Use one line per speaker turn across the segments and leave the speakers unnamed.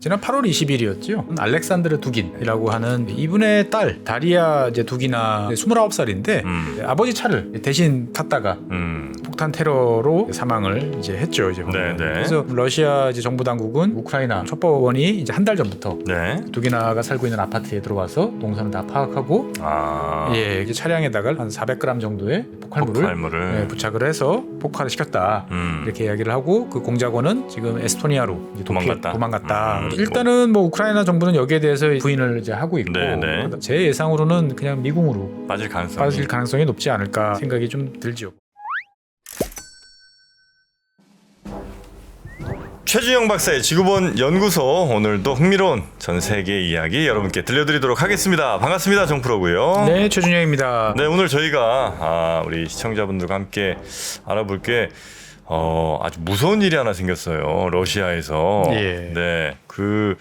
지난 8월 20일이었죠. 알렉산드르 두긴이라고 하는 이분의 딸 다리아 이제 두기나 29살인데 아버지 차를 대신 탔다가 폭탄 테러로 사망을 이제 했죠. 이제 그래서 러시아 이제 정부 당국은 우크라이나 첩보원이 이제 한 달 전부터 두기나가 살고 있는 아파트에 들어와서 동선을 다 파악하고 이게 차량에다가 한 400g 정도의 폭발물을 부착을 해서 폭발을 시켰다. 이렇게 이야기를 하고 그 공작원은 지금 에스토니아로 이제 도망갔다. 일단은 뭐 우크라이나 정부는 여기에 대해서 부인을 이제 하고 있고 제 예상으로는 그냥 미궁으로 빠질 가능성이 높지 않을까 생각이 좀 들죠.
최준영 박사의 지구본 연구소, 오늘도 흥미로운 전 세계 이야기 여러분께 들려드리도록 하겠습니다. 반갑습니다. 정프로고요.
네, 최준영입니다.
네, 오늘 저희가 우리 시청자분들과 함께 알아볼 게 아주 무서운 일이 하나 생겼어요. 러시아에서. 네, 그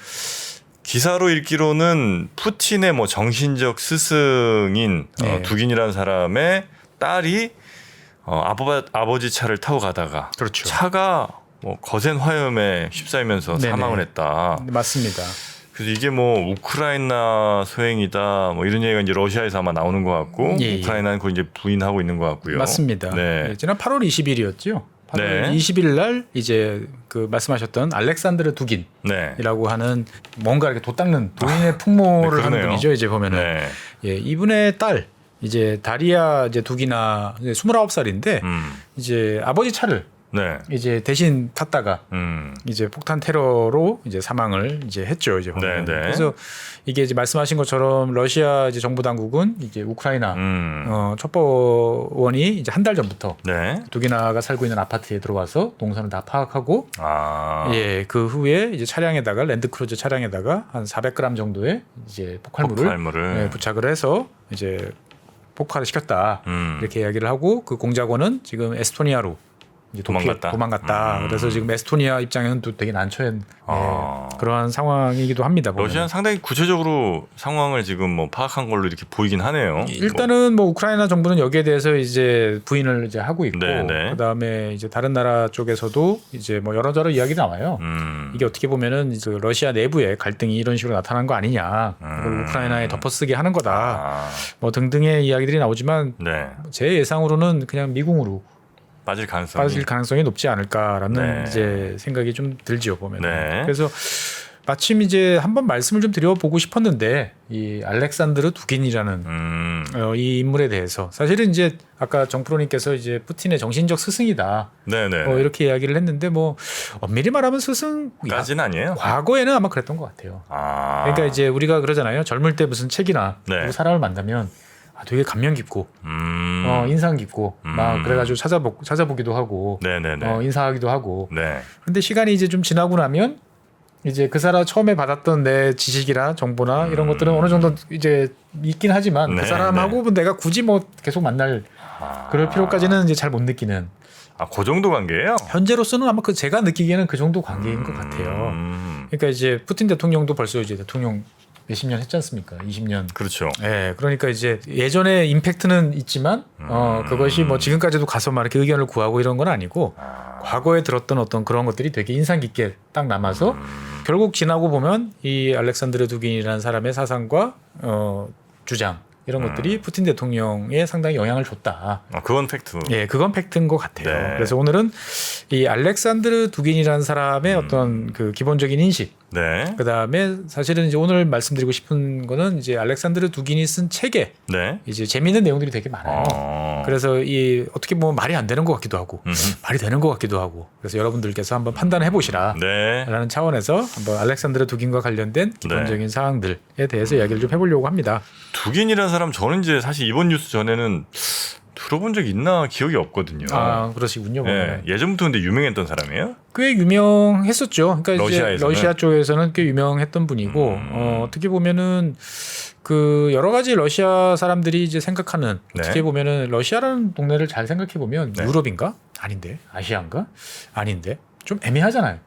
기사로 읽기로는 푸틴의 뭐 정신적 스승인 두긴이라는 사람의 딸이 아버지 차를 타고 가다가 차가 뭐 거센 화염에 휩싸이면서 사망을 했다.
맞습니다.
그래서 이게 뭐 우크라이나 소행이다 뭐 이런 얘기가 이제 러시아에서 아마 나오는 것 같고 우크라이나는 그걸 이제 부인하고 있는 것 같고요.
맞습니다. 지난 8월 20일이었죠. 8월 20일 날 이제 그 말씀하셨던 알렉산드르 두긴이라고 하는 뭔가 이렇게 돛닦는 도인의 풍모를 하는 분이죠. 이제 보면은 이분의 딸 이제 다리아 이제 두기나 29살인데 이제 아버지 차를 이제 대신 탔다가 이제 폭탄 테러로 이제 사망을 이제 했죠. 이제 그래서 이게 이제 말씀하신 것처럼 러시아 이제 정부 당국은 이제 우크라이나 첩보원이 이제 한 달 전부터 두기나가 살고 있는 아파트에 들어와서 동선을 다 파악하고 그 후에 이제 차량에다가 랜드크루저 차량에다가 한 400g 정도의 이제 폭발물을 부착을 해서 이제 폭발을 시켰다. 이렇게 이야기를 하고 그 공작원은 지금 에스토니아로 이제 도망갔다. 그래서 지금 에스토니아 입장에는 또 되게 난처한 그러한 상황이기도 합니다. 보면.
러시아는 상당히 구체적으로 상황을 지금 뭐 파악한 걸로 이렇게 보이긴 하네요.
일단은 뭐 우크라이나 정부는 여기에 대해서 이제 부인을 이제 하고 있고, 그다음에 이제 다른 나라 쪽에서도 이제 뭐 여러저러 이야기가 나와요. 이게 어떻게 보면은 이제 러시아 내부의 갈등이 이런 식으로 나타난 거 아니냐, 그걸 우크라이나에 덮어쓰게 하는 거다, 뭐 등등의 이야기들이 나오지만 제 예상으로는 그냥 미궁으로 빠질 가능성이 높지 않을까라는 이제 생각이 좀 들지요, 보면. 그래서 마침 이제 한번 말씀을 좀 드려보고 싶었는데 이 알렉산드르 두긴이라는 이 인물에 대해서 사실은 이제 아까 정프로님께서 이제 푸틴의 정신적 스승이다, 이렇게 이야기를 했는데 뭐 엄밀히 말하면 스승까지는
아니에요.
과거에는 아마 그랬던 것 같아요. 그러니까 이제 우리가 그러잖아요. 젊을 때 무슨 책이나 누구 사람을 만나면 되게 감명 깊고 인상 깊고 막 그래가지고 찾아보기도 하고 인사하기도 하고 그런데 시간이 이제 좀 지나고 나면 이제 그 사람 처음에 받았던 내 지식이나 정보나 이런 것들은 어느 정도 이제 있긴 하지만 그 사람하고 내가 굳이 뭐 계속 만날 그럴 필요까지는 이제 잘 못 느끼는
그 정도 관계예요?
현재로서는 아마 제가 느끼기에는 그 정도 관계인 것 같아요. 그러니까 이제 푸틴 대통령도 벌써 이제 대통령 몇십 년 했지 않습니까? 20년.
그렇죠.
그러니까 이제 예전에 임팩트는 있지만 그것이 뭐 지금까지도 가서 막 이렇게 의견을 구하고 이런 건 아니고 과거에 들었던 어떤 그런 것들이 되게 인상 깊게 딱 남아서 결국 지나고 보면 이 알렉산드르 두긴이라는 사람의 사상과 주장 이런 것들이 푸틴 대통령에 상당히 영향을 줬다.
그건 팩트.
그건 팩트인 것 같아요. 그래서 오늘은 이 알렉산드르 두긴이라는 사람의 어떤 그 기본적인 인식, 그 다음에 사실은 이제 오늘 말씀드리고 싶은 거는 이제 알렉산드르 두긴이 쓴 책에 이제 재미있는 내용들이 되게 많아요. 그래서 이 어떻게 보면 말이 안 되는 것 같기도 하고 말이 되는 것 같기도 하고, 그래서 여러분들께서 한번 판단해 보시라라는 차원에서 한번 알렉산드르 두긴과 관련된 기본적인 사항들에 대해서 이야기를 좀 해보려고 합니다.
두긴이라는 사람 저는 이제 사실 이번 뉴스 전에는 들어본 적 있나 기억이 없거든요.
그러시군요.
예전부터 근데 유명했던 사람이에요?
꽤 유명했었죠. 그러니까
러시아에서는?
이제 러시아 쪽에서는 꽤 유명했던 분이고 어떻게 보면은 그 여러 가지 러시아 사람들이 이제 생각하는 어떻게 보면은 러시아라는 동네를 잘 생각해 보면 유럽인가? 아닌데. 아시아인가? 아닌데. 좀 애매하잖아요.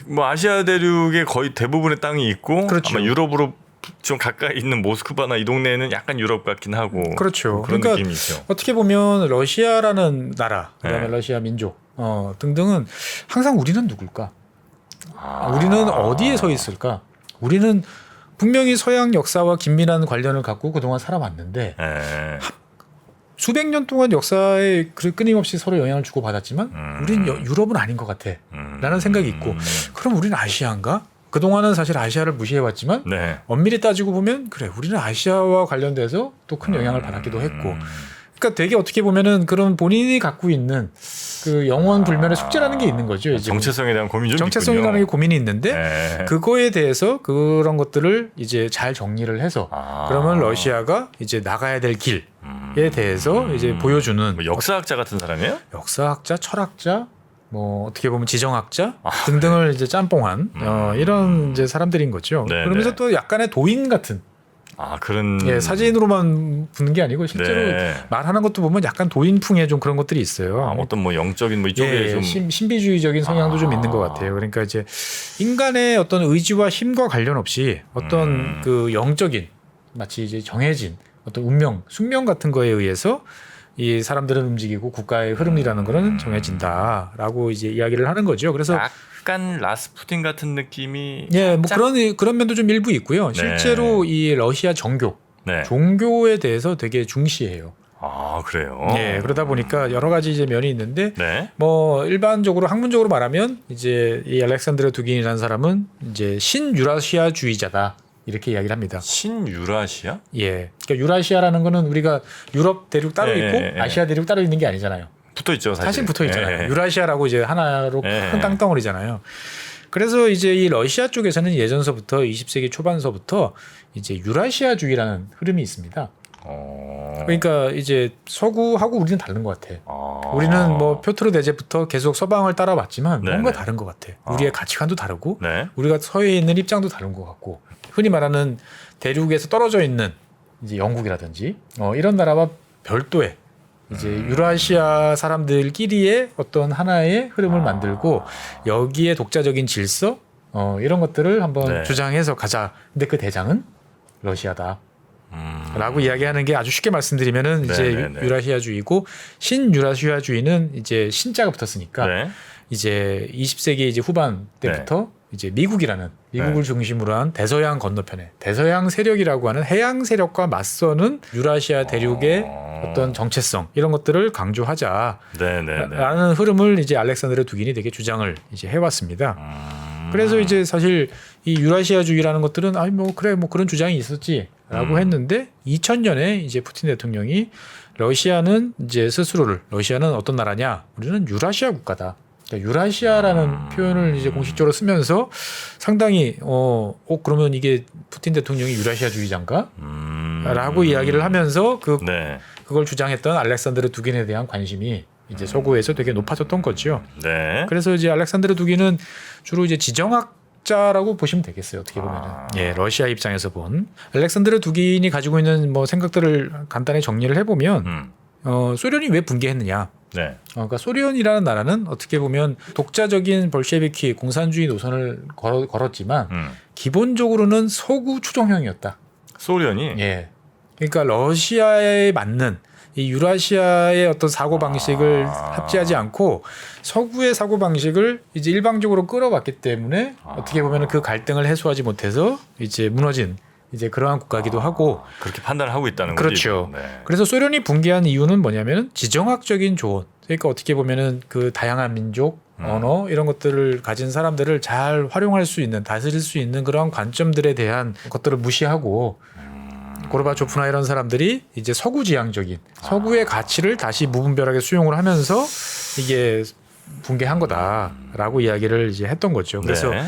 뭐 아시아 대륙의 거의 대부분의 땅이 있고 아마 유럽으로 좀 가까이 있는 모스크바나 이 동네는 약간 유럽 같긴 하고 그런 그러니까 느낌이 있죠.
어떻게 보면 러시아라는 나라, 그다음에 러시아 민족 등등은 항상 우리는 누굴까? 우리는 어디에 서 있을까? 우리는 분명히 서양 역사와 긴밀한 관련을 갖고 그동안 살아왔는데 수백 년 동안 역사에 끊임없이 서로 영향을 주고받았지만 우린 유럽은 아닌 것 같아 라는 생각이 있고 그럼 우리는 아시아인가? 그동안은 사실 아시아를 무시해왔지만
네.
엄밀히 따지고 보면 그래 우리는 아시아와 관련돼서 또 큰 영향을 받았기도 했고 그러니까 되게 어떻게 보면은 그런 본인이 갖고 있는 그 영원 불면의 숙제라는 게 있는 거죠. 이제
정체성에 대한 고민이 좀
정체성이라는 게
있군요.
고민이 있는데
네.
그거에 대해서 그런 것들을 이제 잘 정리를 해서 그러면 러시아가 이제 나가야 될 길에 대해서 이제 보여주는
뭐 역사학자 같은 사람이에요?
역사학자, 철학자, 뭐 어떻게 보면 지정학자 등등을 이제 짬뽕한 이런 이제 사람들인 거죠.
네,
그러면서
네.
또 약간의 도인 같은
그런
예, 사진으로만 보는 게 아니고 실제로
네.
말하는 것도 보면 약간 도인풍의 좀 그런 것들이 있어요.
어떤 뭐 영적인 뭐 이쪽에
예,
좀
신비주의적인 성향도 좀 있는 것 같아요. 그러니까 이제 인간의 어떤 의지와 힘과 관련 없이 어떤 그 영적인 마치 이제 정해진 어떤 운명, 숙명 같은 거에 의해서 이 사람들은 움직이고 국가의 흐름이라는 거는 정해진다라고 이제 이야기를 하는 거죠. 그래서
약간 라스푸틴 같은 느낌이
예, 뭐 그런 면도 좀 일부 있고요.
네.
실제로 이 러시아 정교,
네.
종교에 대해서 되게 중시해요.
그래요.
예, 그러다 보니까 여러 가지 이제 면이 있는데
네.
뭐 일반적으로 학문적으로 말하면 이제 이 알렉산드르 두긴이라는 사람은 이제 신유라시아주의자다. 이렇게 이야기를 합니다.
신유라시아?
예. 그러니까 유라시아라는 거는 우리가 유럽 대륙 따로
예,
있고
예, 예.
아시아 대륙 따로 있는 게 아니잖아요.
붙어 있죠, 사실.
붙어 있잖아요.
예.
유라시아라고 이제 하나로
예.
큰 땅덩어리잖아요. 그래서 이제 이 러시아 쪽에서는 예전서부터 20세기 초반서부터 이제 유라시아주의라는 흐름이 있습니다. 그러니까 이제 서구하고 우리는 다른 것 같아. 우리는 뭐 표트르 대제부터 계속 서방을 따라왔지만
네네.
뭔가 다른 것 같아. 우리의 가치관도 다르고
네.
우리가 서해에 있는 입장도 다른 것 같고 흔히 말하는 대륙에서 떨어져 있는 이제 영국이라든지 이런 나라와 별도의 이제 유라시아 사람들끼리의 어떤 하나의 흐름을 만들고 여기에 독자적인 질서 이런 것들을 한번
네.
주장해서 가자. 근데 그 대장은 러시아다. 라고 이야기하는 게 아주 쉽게 말씀드리면은 이제
네네네.
유라시아주의고 신유라시아주의는 이제 신자가 붙었으니까
네.
이제 20세기 이제 후반 때부터 이제 미국을
네.
중심으로 한 대서양 건너편에 대서양 세력이라고 하는 해양 세력과 맞서는 유라시아 대륙의 어떤 정체성 이런 것들을 강조하자라는
네네네.
흐름을 이제 알렉산드르 두긴이 되게 주장을 이제 해왔습니다. 그래서 이제 사실 이 유라시아주의라는 것들은 뭐 그래 뭐 그런 주장이 있었지라고 했는데 2000년에 이제 푸틴 대통령이 러시아는 이제 스스로를 러시아는 어떤 나라냐? 우리는 유라시아 국가다. 그러니까 유라시아라는 표현을 이제 공식적으로 쓰면서 상당히 그러면 이게 푸틴 대통령이 유라시아주의자인가? 라고 이야기를 하면서 그걸 주장했던 알렉산드르 두긴에 대한 관심이 이제 서구에서 되게 높아졌던 거죠.
네.
그래서 이제 알렉산드르 두긴은 주로 이제 지정학자라고 보시면 되겠어요. 어떻게 보면은 예, 러시아 입장에서 본 알렉산드르 두긴이 가지고 있는 뭐 생각들을 간단히 정리를 해보면 소련이 왜 붕괴했느냐?
네.
그러니까 소련이라는 나라는 어떻게 보면 독자적인 볼셰비키 공산주의 노선을 걸었지만 기본적으로는 서구 추종형이었다.
소련이
예. 그러니까 러시아에 맞는 이 유라시아의 어떤 사고 방식을 합치하지 않고 서구의 사고 방식을 이제 일방적으로 끌어왔기 때문에 어떻게 보면 그 갈등을 해소하지 못해서 이제 무너진 이제 그러한 국가이기도 하고
그렇게 판단을 하고 있다는 거죠.
그렇죠.
네.
그래서 소련이 붕괴한 이유는 뭐냐면은 지정학적인 조언. 그러니까 어떻게 보면은 그 다양한 민족, 언어 이런 것들을 가진 사람들을 잘 활용할 수 있는 다스릴 수 있는 그런 관점들에 대한 것들을 무시하고 고르바초프나 이런 사람들이 이제 서구지향적인 서구의 가치를 다시 무분별하게 수용을 하면서 이게 붕괴한 거다라고 이야기를 이제 했던 거죠. 그래서
네.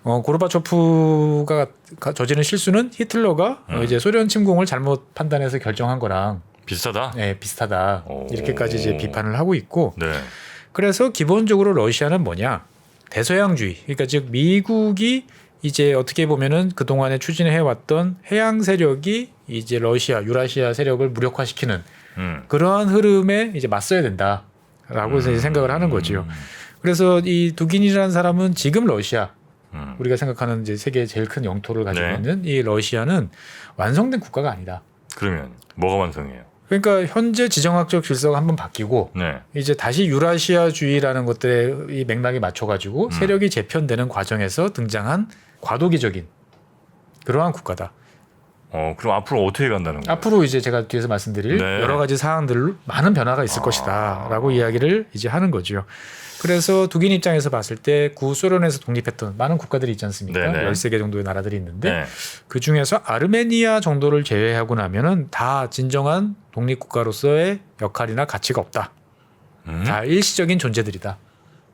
고르바초프가 저지른 실수는 히틀러가 이제 소련 침공을 잘못 판단해서 결정한 거랑
비슷하다.
네, 비슷하다.
오.
이렇게까지 이제 비판을 하고 있고.
네.
그래서 기본적으로 러시아는 뭐냐? 대서양주의. 그러니까 즉 미국이 이제 어떻게 보면은 그동안에 추진해 왔던 해양 세력이 이제 러시아, 유라시아 세력을 무력화시키는 그러한 흐름에 이제 맞서야 된다라고 이제 생각을 하는 거죠. 그래서 이 두긴이라는 사람은 지금 러시아 우리가 생각하는 이제 세계 제일 큰 영토를 가지고
네.
있는 이 러시아는 완성된 국가가 아니다.
그러면 뭐가 완성해요?
그러니까 현재 지정학적 질서가 한번 바뀌고
네.
이제 다시 유라시아주의라는 것들의 이 맥락에 맞춰가지고 세력이 재편되는 과정에서 등장한 과도기적인 그러한 국가다.
그럼 앞으로 어떻게 간다는 거예요?
앞으로 이제 제가 뒤에서 말씀드릴
네.
여러 가지 사항들로 많은 변화가 있을 것이다라고 이야기를 이제 하는 거죠. 그래서 독일 입장에서 봤을 때 구소련에서 독립했던 많은 국가들이 있지 않습니까?
네네.
13개 정도의 나라들이 있는데
네.
그 중에서 아르메니아 정도를 제외하고 나면은 다 진정한 독립국가로서의 역할이나 가치가 없다. 다 일시적인 존재들이다.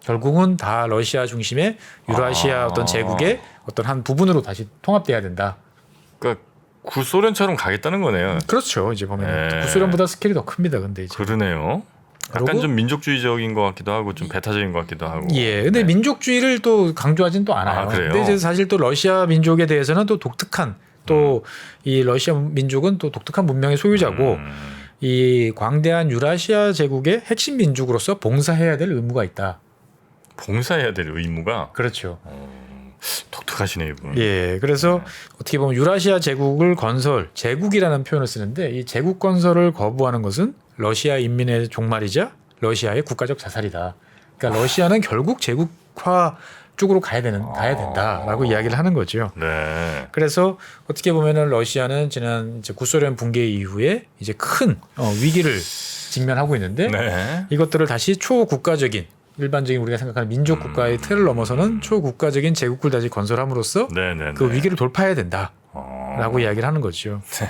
결국은 다 러시아 중심의 유라시아 어떤 제국의 어떤 한 부분으로 다시 통합돼야 된다.
그러니까 구소련처럼 가겠다는 거네요.
그렇죠. 이제 보면
네.
구소련보다 스케일이 더 큽니다. 근데 이제
그러네요. 약간
그리고-
좀 민족주의적인 것 같기도 하고 좀 배타적인 것 같기도 하고.
예, 근데
네.
민족주의를 또 강조하진 또 않아요.
아, 그래요?
근데 이제 사실 또 러시아 민족에 대해서는 또 독특한 또 이 러시아 민족은 또 독특한 문명의 소유자고 이 광대한 유라시아 제국의 핵심 민족으로서 봉사해야 될 의무가 있다.
봉사해야 될 의무가
그렇죠.
독특하시네요, 이분.
예, 그래서 어떻게 보면 유라시아 제국을 건설, 제국이라는 표현을 쓰는데 이 제국 건설을 거부하는 것은 러시아 인민의 종말이자 러시아의 국가적 자살이다. 그러니까 러시아는 결국 제국화 쪽으로 가야 된다라고 이야기를 하는 거죠.
네.
그래서 어떻게 보면은 러시아는 지난 이제 구소련 붕괴 이후에 이제 큰 위기를 직면하고 있는데
네.
이것들을 다시 초국가적인 일반적인 우리가 생각하는 민족 국가의 틀을 넘어서는 초국가적인 제국을 다시 건설함으로써
네네.
그 위기를 돌파해야 된다라고 이야기를 하는 거죠.
네.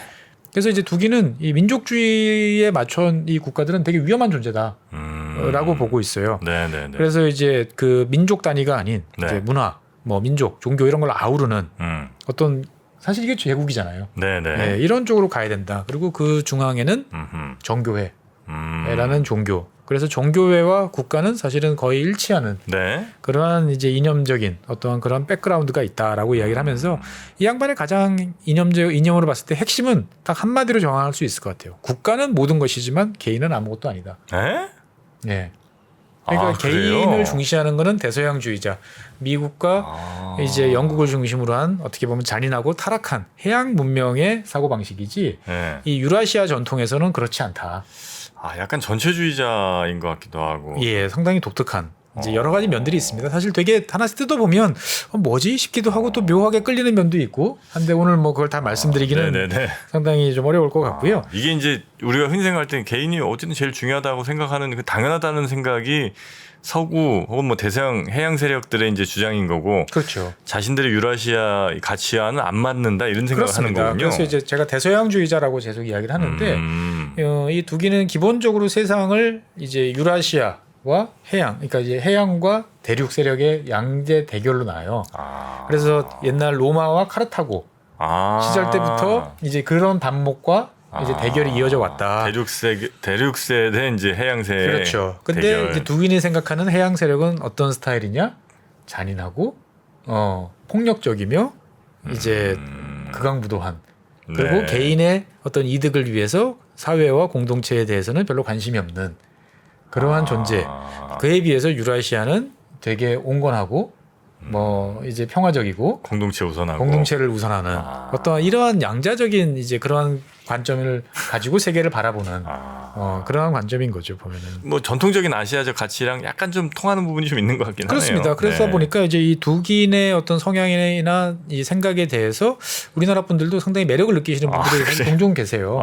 그래서 이제 독일은 이 민족주의에 맞춘 이 국가들은 되게 위험한 존재다라고 보고 있어요.
네네네.
그래서 이제 그 민족 단위가 아닌
네.
이제 문화, 뭐 민족, 종교 이런 걸 아우르는
음.
어떤 사실 이게 제국이잖아요.
네네.
네, 이런 쪽으로 가야 된다. 그리고 그 중앙에는
음흠.
정교회라는 종교. 그래서 종교회와 국가는 사실은 거의 일치하는
네.
그러한 이제 이념적인 어떠한 그런 백그라운드가 있다라고 이야기를 하면서 이 양반의 가장 이념으로 봤을 때 핵심은 딱 한마디로 정할 수 있을 것 같아요. 국가는 모든 것이지만 개인은 아무것도 아니다.
에?
네. 그러니까
아, 그래요?
개인을 중시하는 것은 대서양주의자. 미국과 이제 영국을 중심으로 한 어떻게 보면 잔인하고 타락한 해양 문명의 사고 방식이지.
네.
이 유라시아 전통에서는 그렇지 않다.
약간 전체주의자인 것 같기도 하고.
예, 상당히 독특한 이제 여러 가지 면들이 있습니다. 사실 되게 하나씩 뜯어보면 뭐지 싶기도 하고 또 묘하게 끌리는 면도 있고 한데 오늘 뭐 그걸 다 말씀드리기는
네네네.
상당히 좀 어려울 것 같고요.
이게 이제 우리가 흔히 생각할 때는 개인이 어쨌든 제일 중요하다고 생각하는 그 당연하다는 생각이 서구 혹은 뭐 대서양 해양 세력들의 이제 주장인 거고
그렇죠.
자신들의 유라시아 가치와는 안 맞는다 이런 생각을
그렇습니다.
하는 거군요.
그래서 이제 제가 대서양주의자라고 계속 이야기를 하는데 이 독일은 기본적으로 세상을 이제 유라시아와 해양, 그러니까 이제 해양과 대륙 세력의 양대 대결로 나요. 그래서 옛날 로마와 카르타고 시절 때부터 이제 그런 반목과 이제 대결이 이어져 왔다.
대륙세 대 이제 해양세.
그렇죠. 근데
대결.
이제 독일이 생각하는 해양 세력은 어떤 스타일이냐? 잔인하고 폭력적이며 이제 극악무도한 그리고
네.
개인의 어떤 이득을 위해서 사회와 공동체에 대해서는 별로 관심이 없는 그러한 존재. 그에 비해서 유라시아는 되게 온건하고 뭐 이제 평화적이고
공동체 우선하고
공동체를 우선하는 어떤 이러한 양자적인 이제 그러한 관점을 가지고 세계를 바라보는 그러한 관점인 거죠 보면은.
뭐 전통적인 아시아적 가치랑 약간 좀 통하는 부분이 좀 있는 것 같긴
그렇습니다.
하네요.
그래서
네.
보니까 이제 이 독일의 어떤 성향이나 이 생각에 대해서 우리나라 분들도 상당히 매력을 느끼시는 분들이
그래요?
종종 계세요.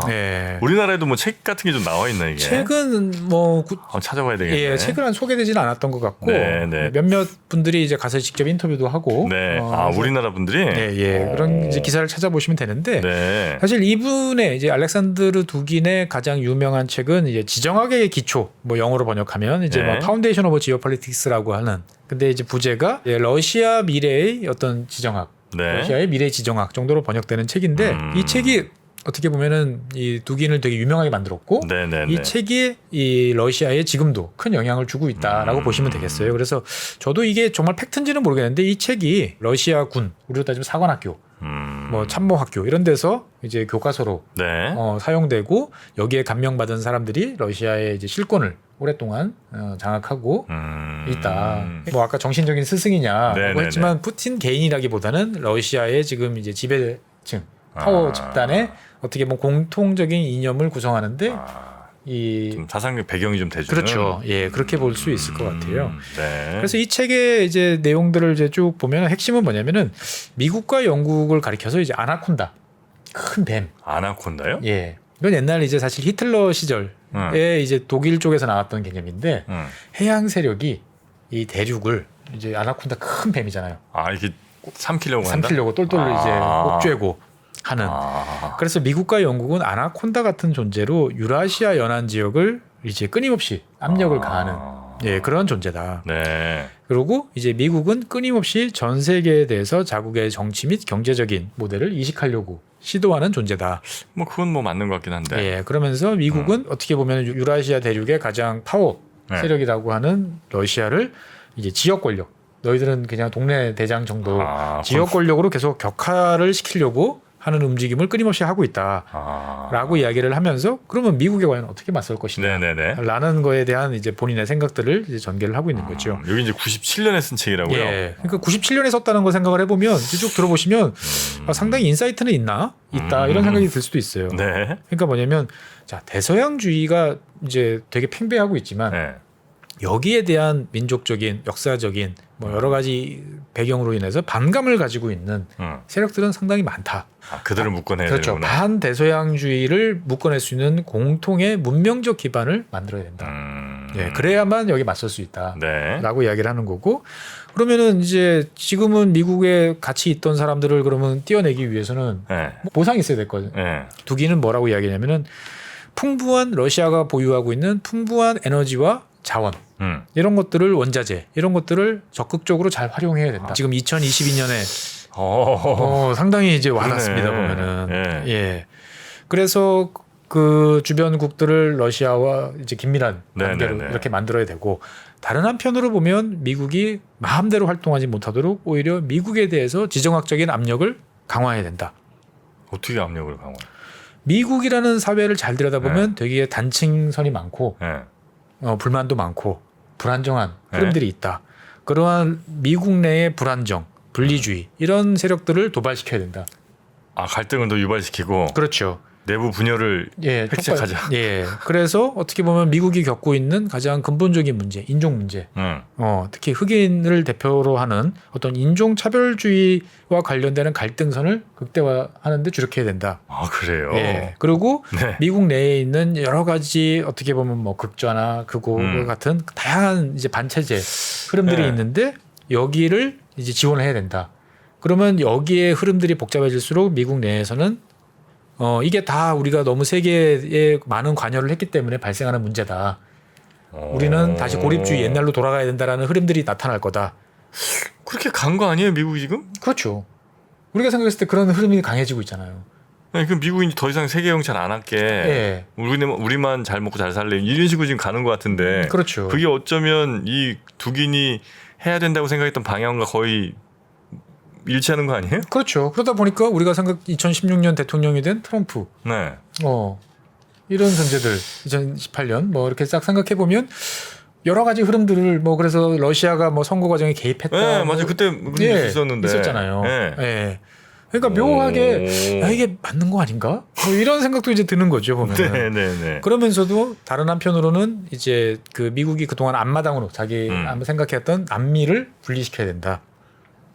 네. 우리나라에도 뭐 책 같은 게 좀 나와 있나 이게?
책은 뭐
찾아봐야 되겠네.
예, 책은 한 소개되지는 않았던 것 같고
네, 네.
몇몇 분들이 이제 가서 직접 인터뷰도 하고.
네. 우리나라 분들이.
예. 그런 이제 기사를 찾아보시면 되는데
네.
사실 이분의 이제 알렉산드르 두긴의 가장 유명한 책은 이제 지정학의 기초, 뭐 영어로 번역하면 이제
네.
뭐 파운데이션 오브 지오폴리틱스라고 하는. 근데 이제 부제가 러시아 미래의 어떤 지정학,
네.
러시아의 미래 지정학 정도로 번역되는 책인데 이 책이 어떻게 보면은 이 두긴을 되게 유명하게 만들었고 이 책이 이 러시아에 지금도 큰 영향을 주고 있다라고 보시면 되겠어요. 그래서 저도 이게 정말 팩트인지는 모르겠는데 이 책이 러시아 군, 우리로 따지면 사관학교, 뭐 참모학교 이런 데서 이제 교과서로
네.
사용되고 여기에 감명받은 사람들이 러시아의 이제 실권을 오랫동안 장악하고 있다. 뭐 아까 정신적인 스승이냐라고
네네네.
했지만 푸틴 개인이라기보다는 러시아의 지금 이제 지배층 파워 집단의 어떻게 보면 공통적인 이념을 구성하는데
좀 사상적 배경이 좀 돼주는.
그렇죠. 예, 그렇게 볼 수 있을 것 같아요.
네.
그래서 이 책의 이제 내용들을 이제 쭉 보면 핵심은 뭐냐면은 미국과 영국을 가리켜서 이제 아나콘다, 큰 뱀.
아나콘다요?
예. 이건 옛날 이제 사실 히틀러 시절에 이제 독일 쪽에서 나왔던 개념인데 해양 세력이 이 대륙을 이제 아나콘다 큰 뱀이잖아요.
이게 삼키려고 한다.
삼키려고 똘똘 이제 옥죄고 하는. 그래서 미국과 영국은 아나콘다 같은 존재로 유라시아 연안 지역을 이제 끊임없이 압력을 가하는 그런 존재다.
네.
그리고 이제 미국은 끊임없이 전 세계에 대해서 자국의 정치 및 경제적인 모델을 이식하려고 시도하는 존재다.
뭐 그건 뭐 맞는 것 같긴 한데.
예, 그러면서 미국은 어떻게 보면 유라시아 대륙의 가장 파워 세력이라고 하는 러시아를 이제 지역 권력, 너희들은 그냥 동네 대장 정도 지역 권력으로 계속 격화를 시키려고 하는 움직임을 끊임없이 하고 있다라고 이야기를 하면서 그러면 미국에 과연 어떻게 맞설 것이냐라는 거에 대한 이제 본인의 생각들을 이제 전개를 하고 있는 거죠.
여기 이제 97년에 쓴 책이라고요?
예, 그러니까 97년에 썼다는 거 생각을 해보면 쭉 들어보시면 상당히 인사이트는 있다 이런 생각이 들 수도 있어요.
네.
그러니까 뭐냐면 자 대서양주의가 이제 되게 팽배하고 있지만 여기에 대한 민족적인 역사적인 뭐 여러 가지 배경으로 인해서 반감을 가지고 있는 세력들은 상당히 많다.
그들을 묶어내야
그렇죠.
되는구나.
반대서양주의를 묶어낼 수 있는 공통의 문명적 기반을 만들어야 된다. 그래야만 여기 맞설 수 있다라고 이야기를 하는 거고 그러면은 이제 지금은 미국에 같이 있던 사람들을 그러면 띄어내기 위해서는 보상이 있어야 될 거죠. 두기는 뭐라고 이야기하냐면은 풍부한 러시아가 보유하고 있는 풍부한 에너지와 자원 이런 것들을 원자재 이런 것들을 적극적으로 잘 활용해야 된다. 지금 2022년에 상당히 이제 와닿습니다. 보면은 그래서 그 주변국들을 러시아와 이제 긴밀한 관계로 이렇게 만들어야 되고 다른 한편으로 보면 미국이 마음대로 활동하지 못하도록 오히려 미국에 대해서 지정학적인 압력을 강화해야 된다.
어떻게 압력을 강화?
미국이라는 사회를 잘 들여다보면 되게 단층선이 많고 불만도 많고 불안정한 흐름들이 있다. 그러한 미국 내의 불안정, 분리주의 이런 세력들을 도발시켜야 된다.
갈등을 더 유발시키고.
그렇죠.
내부 분열을 획책하자.
그래서 어떻게 보면 미국이 겪고 있는 가장 근본적인 문제, 인종 문제. 특히 흑인을 대표로 하는 어떤 인종 차별주의와 관련되는 갈등선을 극대화하는 데 주력해야 된다.
그래요.
그리고 미국 내에 있는 여러 가지 어떻게 보면 뭐 극좌나 극우 같은 다양한 이제 반체제 흐름들이 있는데 여기를 이제 지원을 해야 된다. 그러면 여기에 흐름들이 복잡해질수록 미국 내에서는 이게 다 우리가 너무 세계에 많은 관여를 했기 때문에 발생하는 문제다. 우리는 다시 고립주의 옛날로 돌아가야 된다라는 흐름들이 나타날 거다.
그렇게 간 거 아니에요, 미국이 지금?
그렇죠. 우리가 생각했을 때 그런 흐름이 강해지고 있잖아요.
그럼 미국이 더 이상 세계 정치를 안 할게. 우리만 잘 먹고 잘 살래. 이런 식으로 지금 가는 것 같은데.
그렇죠.
그게 어쩌면 이 두긴이 해야 된다고 생각했던 방향과 거의 일치하는 거 아니에요?
그렇죠. 그러다 보니까 우리가 2016년 대통령이 된 트럼프, 이런 존재들, 2018년 뭐 이렇게 싹 생각해 보면 여러 가지 흐름들을 뭐 그래서 러시아가 뭐 선거 과정에 개입했다.
맞아. 그때 있었는데.
있었잖아요. 그러니까 묘하게 이게 맞는 거 아닌가? 뭐 이런 생각도 이제 드는 거죠 보면은. 그러면서도 다른 한편으로는 이제 그 미국이 그동안 앞마당으로 자기 생각했던 남미를 분리시켜야 된다.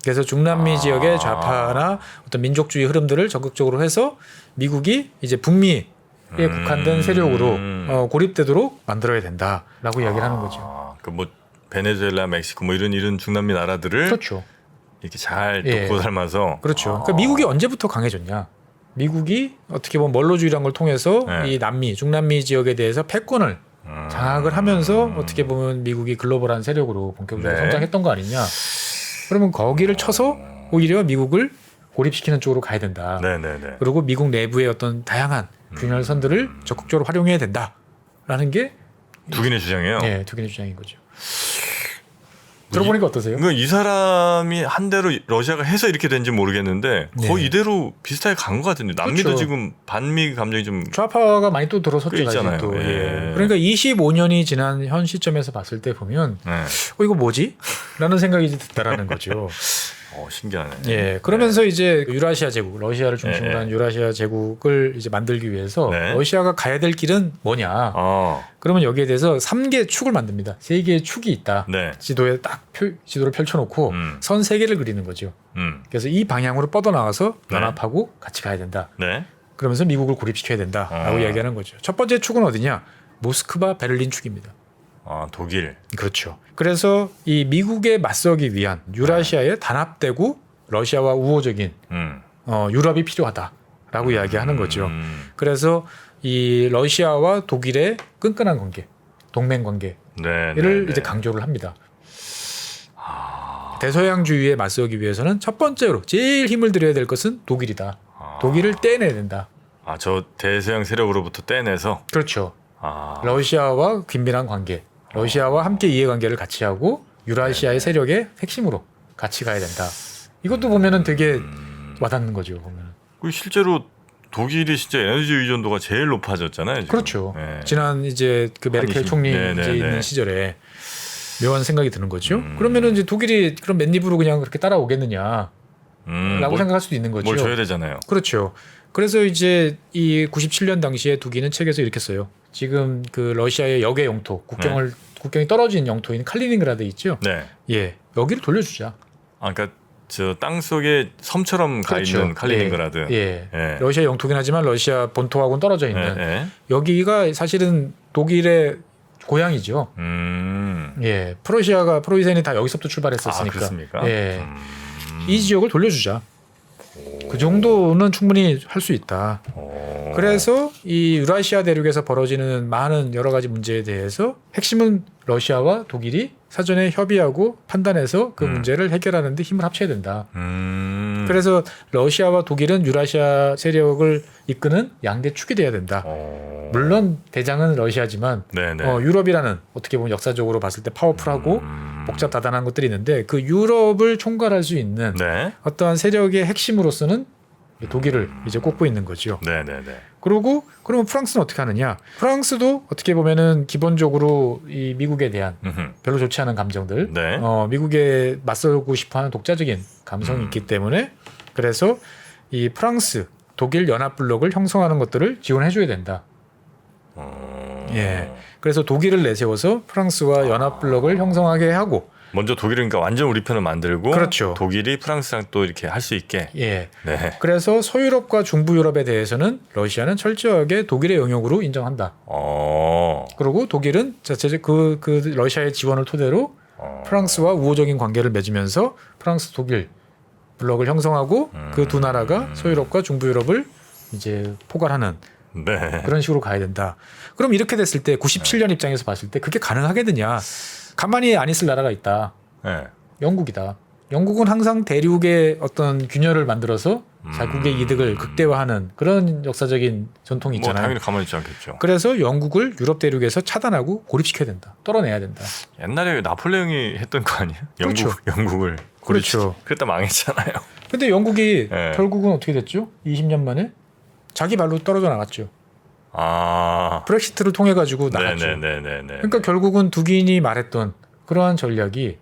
그래서 중남미 지역의 좌파나 어떤 민족주의 흐름들을 적극적으로 해서 미국이 이제 북미에 국한된 세력으로 고립되도록 만들어야 된다라고 이야기를 하는 거죠.
그 뭐 베네수엘라, 멕시코 뭐 이런 중남미 나라들을
그렇죠.
이렇게 잘 돕고 삶아서.
그렇죠. 그러니까 미국이 언제부터 강해졌냐? 미국이 어떻게 보면 멀로주의라는 걸 통해서 이 남미, 중남미 지역에 대해서 패권을 장악을 하면서 어떻게 보면 미국이 글로벌한 세력으로 본격적으로 성장했던 거 아니냐? 그러면 거기를 쳐서 오히려 미국을 고립시키는 쪽으로 가야 된다. 그리고 미국 내부의 어떤 다양한 균열선들을 적극적으로 활용해야 된다라는 게
두긴의 주장이에요.
두긴의 주장인 거죠. 들어보니까 어떠세요?
이 사람이 한 대로 러시아가 해서 이렇게 된지 모르겠는데 거의 이대로 비슷하게 간 것 같은데 남미도
그렇죠.
지금 반미 감정이 좀
좌파가 많이 또 들어섰죠.
있잖아요.
또. 그러니까 25년이 지난 현 시점에서 봤을 때 보면 이거 뭐지? 라는 생각이 든다라는 거죠.
신기하네.
예, 그러면서 이제 유라시아 제국, 러시아를 중심으로 한 유라시아 제국을 이제 만들기 위해서 러시아가 가야 될 길은 뭐냐? 그러면 여기에 대해서 3개의 축을 만듭니다. 3개의 축이 있다. 지도에 딱 지도를 펼쳐놓고 선 3개를 그리는 거죠. 그래서 이 방향으로 뻗어나가서 연합하고 같이 가야 된다. 그러면서 미국을 고립시켜야 된다라고 이야기하는 거죠. 첫 번째 축은 어디냐? 모스크바, 베를린 축입니다.
독일.
그렇죠. 그래서 이 미국에 맞서기 위한 유라시아에 단합되고 러시아와 우호적인 유럽이 필요하다라고 이야기하는 거죠. 그래서 이 러시아와 독일의 끈끈한 관계, 동맹 관계를 이제 강조를 합니다. 대서양주의에 맞서기 위해서는 첫 번째로 제일 힘을 들여야 될 것은 독일이다. 독일을 떼내야 된다.
저 대서양 세력으로부터 떼내서.
그렇죠. 러시아와 긴밀한 관계, 러시아와 함께 이해관계를 같이 하고 유라시아의 세력의 핵심으로 같이 가야 된다. 이것도 보면은 되게 와닿는 거죠. 보면.
실제로 독일이 진짜 에너지 의존도가 제일 높아졌잖아요. 지금.
그렇죠. 지난 이제 그 메르켈 총리 이제 있는 시절에 묘한 생각이 드는 거죠. 그러면은 이제 독일이 그럼 맨입으로 그냥 그렇게 따라오겠느냐? 라고 생각할 수도 있는 거죠.
뭘 줘야 되잖아요.
그렇죠. 그래서 이제 이 97년 당시에 독일은 책에서 이렇게 써요. 지금 그 러시아의 역의 영토, 국경이 떨어진 영토인 칼리닝그라드 있죠. 예, 여기를 돌려주자.
그러니까 저 땅 속에 섬처럼 가 있는 칼리닝그라드.
러시아 영토긴 하지만 러시아 본토하고는 떨어져 있는 여기가 사실은 독일의 고향이죠. 예, 프로이센이 다 여기서부터 출발했었으니까.
그렇습니까?
이 지역을 돌려주자. 그 정도는 충분히 할 수 있다. 그래서 이 유라시아 대륙에서 벌어지는 많은 여러 가지 문제에 대해서 핵심은 러시아와 독일이 사전에 협의하고 판단해서 그 문제를 해결하는 데 힘을 합쳐야 된다. 그래서 러시아와 독일은 유라시아 세력을 이끄는 양대 축이 돼야 된다. 물론 대장은 러시아지만 유럽이라는 어떻게 보면 역사적으로 봤을 때 파워풀하고 복잡다단한 것들이 있는데 그 유럽을 총괄할 수 있는 어떠한 세력의 핵심으로서는 독일을 이제 꼽고 있는 거죠. 그리고 그러면 프랑스는 어떻게 하느냐? 프랑스도 어떻게 보면은 기본적으로 이 미국에 대한 별로 좋지 않은 감정들, 미국에 맞서고 싶어하는 독자적인 감성이 있기 때문에 그래서 이 프랑스, 독일 연합 블록을 형성하는 것들을 지원해줘야 된다. 예, 그래서 독일을 내세워서 프랑스와 연합 블록을 형성하게 하고.
먼저 독일은 그러니까 완전 우리 편을 만들고
그렇죠.
독일이 프랑스랑 또 이렇게 할 수 있게.
그래서 서유럽과 중부 유럽에 대해서는 러시아는 철저하게 독일의 영역으로 인정한다. 그리고 독일은 자체 그 러시아의 지원을 토대로 프랑스와 우호적인 관계를 맺으면서 프랑스 독일 블록을 형성하고 그 두 나라가 서유럽과 중부 유럽을 이제 포괄하는 그런 식으로 가야 된다. 그럼 이렇게 됐을 때 97년 입장에서 봤을 때 그게 가능하겠느냐? 가만히 안 있을 나라가 있다. 영국이다. 영국은 항상 대륙의 어떤 균열을 만들어서 자국의 이득을 극대화하는 그런 역사적인 전통이 있잖아요.
당연히 가만히 있지 않겠죠.
그래서 영국을 유럽 대륙에서 차단하고 고립시켜야 된다. 떨어내야 된다.
옛날에 나폴레옹이 했던 거 아니에요? 영국을
그렇죠.
그랬다 망했잖아요.
근데 영국이 결국은 어떻게 됐죠? 20년 만에 자기 발로 떨어져 나갔죠. 브렉시트를 통해 가지고 나갔죠. 그러니까 결국은 두기인이 말했던 그러한 전략이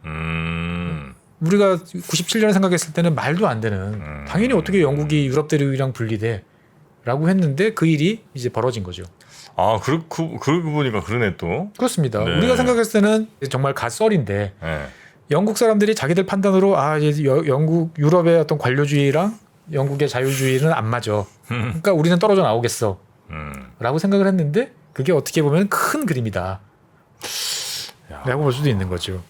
우리가 97년에 생각했을 때는 말도 안 되는 당연히 어떻게 영국이 유럽 대륙이랑 분리돼라고 했는데 그 일이 이제 벌어진 거죠.
그러고 보니까 그러네 또.
그렇습니다. 우리가 생각했을 때는 정말 갓썰인데 영국 사람들이 자기들 판단으로 이제 영국 유럽의 어떤 관료주의랑 영국의 자유주의는 안 맞아. 그러니까 우리는 떨어져 나오겠어. 라고 생각을 했는데 그게 어떻게 보면 큰 그림이다. 라고 볼 수도 있는 거죠.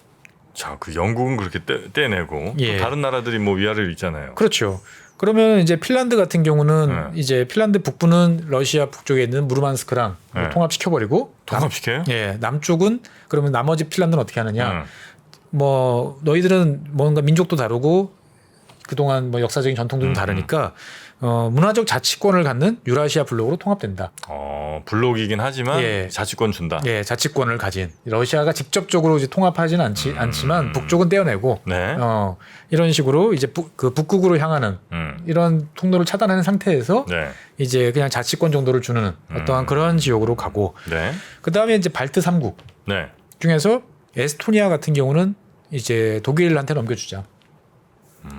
자, 그 영국은 그렇게 떼내고 또 다른 나라들이 뭐 위아래로 있잖아요.
그렇죠. 그러면 이제 핀란드 같은 경우는 이제 핀란드 북부는 러시아 북쪽에 있는 무르만스크랑 통합시켜버리고
통합시켜요?
남쪽은 그러면 나머지 핀란드는 어떻게 하느냐? 뭐 너희들은 뭔가 민족도 다르고 그동안 뭐 역사적인 전통도 좀 다르니까 문화적 자치권을 갖는 유라시아 블록으로 통합된다.
블록이긴 하지만 자치권 준다.
자치권을 가진 러시아가 직접적으로 이제 통합하지는 않지만 북쪽은 떼어내고 이런 식으로 이제 그 북극으로 향하는 이런 통로를 차단하는 상태에서 이제 그냥 자치권 정도를 주는 어떠한 그런 지역으로 가고 그 다음에 이제 발트 3국 중에서 에스토니아 같은 경우는 이제 독일한테 넘겨주자.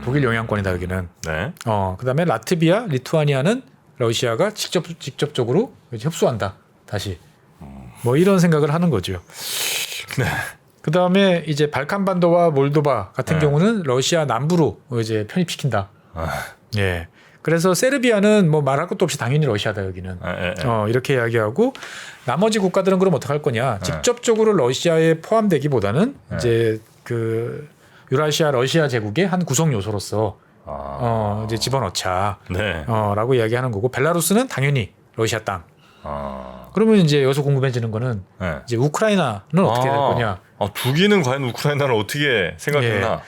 독일 영향권이다 여기는.
네.
그다음에 라트비아, 리투아니아는 러시아가 직접적으로 이제 흡수한다. 다시. 뭐 이런 생각을 하는 거죠.
네.
그다음에 이제 발칸반도와 몰도바 같은 경우는 러시아 남부로 이제 편입시킨다. 예. 그래서 세르비아는 뭐 말할 것도 없이 당연히 러시아다 여기는. 이렇게 이야기하고 나머지 국가들은 그럼 어떻게 할 거냐? 직접적으로 러시아에 포함되기보다는 이제 그 유라시아 러시아 제국의 한 구성 요소로서 이제 집어넣자.
네.
라고 이야기하는 거고 벨라루스는 당연히 러시아 땅. 그러면 이제 여기서 궁금해지는 거는 이제 우크라이나는 어떻게 될 거냐?
두기는 과연 우크라이나를 어떻게 생각했나?
예.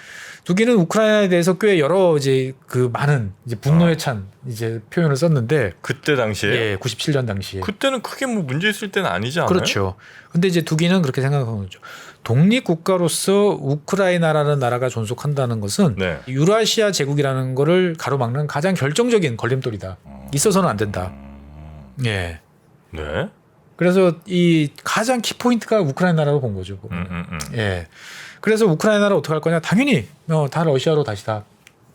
두기는 우크라이나에 대해서 꽤 여러 이제 그 많은 이제 분노에 찬 이제 표현을 썼는데
그때 당시에
예, 97년 당시에
그때는 크게 뭐 문제 있을 때는 아니지 않아요?
그렇죠. 근데 이제 두기는 그렇게 생각하는 거죠. 독립 국가로서 우크라이나라는 나라가 존속한다는 것은
네.
유라시아 제국이라는 거를 가로막는 가장 결정적인 걸림돌이다. 있어서는 안 된다. 예.
네.
그래서 이 가장 키포인트가 우크라이나라고 본 거죠. 예. 그래서 우크라이나를 어떻게 할 거냐? 당연히 다 러시아로 다시 다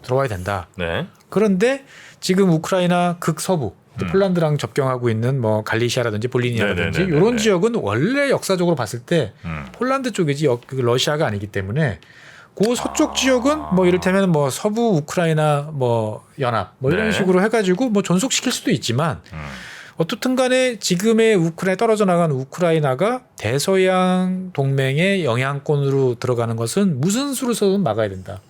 들어와야 된다.
네.
그런데 지금 우크라이나 극서부 폴란드랑 접경하고 있는 뭐 갈리시아라든지 볼리니아라든지
네네네네네.
이런 지역은 원래 역사적으로 봤을 때 폴란드 쪽이지 러시아가 아니기 때문에 그 서쪽 지역은 뭐 이를테면 뭐 서부 우크라이나 뭐 연합 뭐 이런
네.
식으로 해가지고 뭐 존속시킬 수도 있지만 어떻든 간에 지금의 우크라이나 떨어져 나간 우크라이나가 대서양 동맹의 영향권으로 들어가는 것은 무슨 수를 써도 막아야 된다.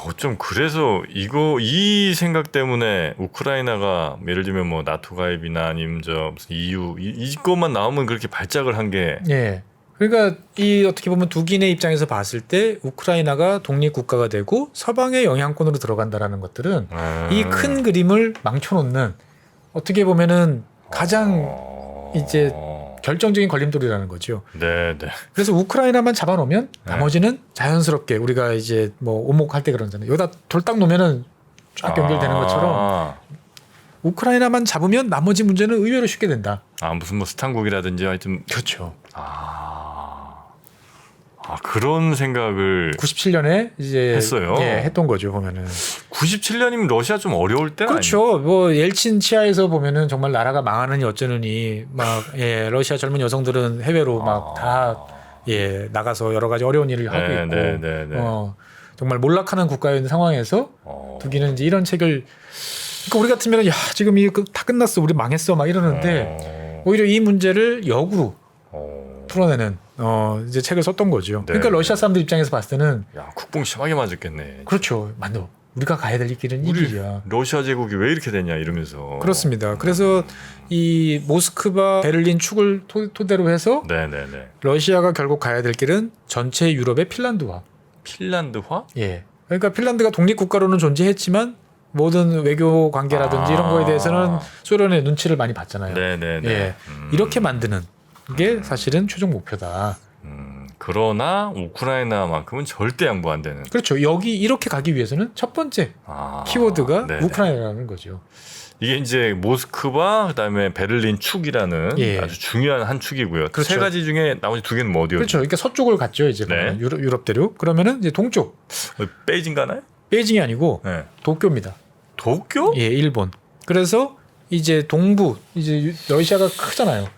어쩜 그래서 이 생각 때문에 우크라이나가 예를 들면 뭐 나토 가입이나 아니면 저 무슨 EU 이것만 나오면 그렇게 발작을 한 게
예. 그러니까 이 어떻게 보면 두기네 입장에서 봤을 때 우크라이나가 독립 국가가 되고 서방의 영향권으로 들어간다라는 것들은 이 큰 그림을 망쳐놓는 어떻게 보면은 가장 이제 결정적인 걸림돌이라는 거죠.
네, 네.
그래서 우크라이나만 잡아놓으면 나머지는 자연스럽게 우리가 이제 뭐 오목할 때 그러잖아요. 여기다 돌딱 놓으면은 쫙 연결되는 것처럼 우크라이나만 잡으면 나머지 문제는 의외로 쉽게 된다.
무슨 뭐 스탄국이라든지 하여튼
그렇죠.
그런 생각을
97년에 이제
했어요.
예, 했던 거죠 보면은.
97년이면 러시아 좀 어려울 때는
그렇죠. 뭐 옐친 치하에서 보면은 정말 나라가 망하느니 어쩌느니 막 예, 러시아 젊은 여성들은 해외로 막 다 예, 나가서 여러 가지 어려운 일을 하고 있고
네.
정말 몰락하는 국가에 있는 상황에서 두기는 이제 이런 책을 그러니까 우리 같으면 야 지금 이거 다 끝났어 우리 망했어 막 이러는데 오히려 이 문제를 역으로 풀어내는 이제 책을 썼던 거죠. 그러니까 러시아 사람들 입장에서 봤을 때는
국뽕 심하게 맞았겠네.
그렇죠. 맞노. 우리가 가야 될 길은 이 길이야.
러시아 제국이 왜 이렇게 되냐 이러면서.
그렇습니다. 그래서 이 모스크바 베를린 축을 토대로 해서 러시아가 결국 가야 될 길은 전체 유럽의 핀란드화.
핀란드화?
예. 그러니까 핀란드가 독립 국가로는 존재했지만 모든 외교 관계라든지 이런 거에 대해서는 소련의 눈치를 많이 봤잖아요. 예. 이렇게 만드는 게 사실은 최종 목표다.
그러나 우크라이나만큼은 절대 양보 안 되는.
그렇죠. 여기 이렇게 가기 위해서는 첫 번째 키워드가 우크라이나라는 거죠.
이게 이제 모스크바 그다음에 베를린 축이라는 아주 중요한 한 축이고요.
그렇죠.
세 가지 중에 나머지 두 개는 뭐 어디요?
그렇죠. 그러니까 서쪽을 갔죠. 이제 유럽 대륙. 그러면은 이제 동쪽.
베이징 가나요?
베이징이 아니고 도쿄입니다.
도쿄?
예, 일본. 그래서 이제 동부 이제 러시아가 크잖아요.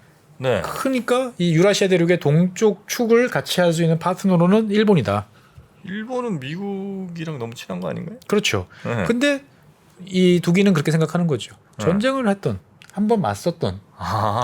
네.
크니까 이 유라시아 대륙의 동쪽 축을 같이 할 수 있는 파트너로는 일본이다.
일본은 미국이랑 너무 친한 거 아닌가요?
그렇죠. 근데 이 두기는 그렇게 생각하는 거죠. 전쟁을 했던 한번 맞섰던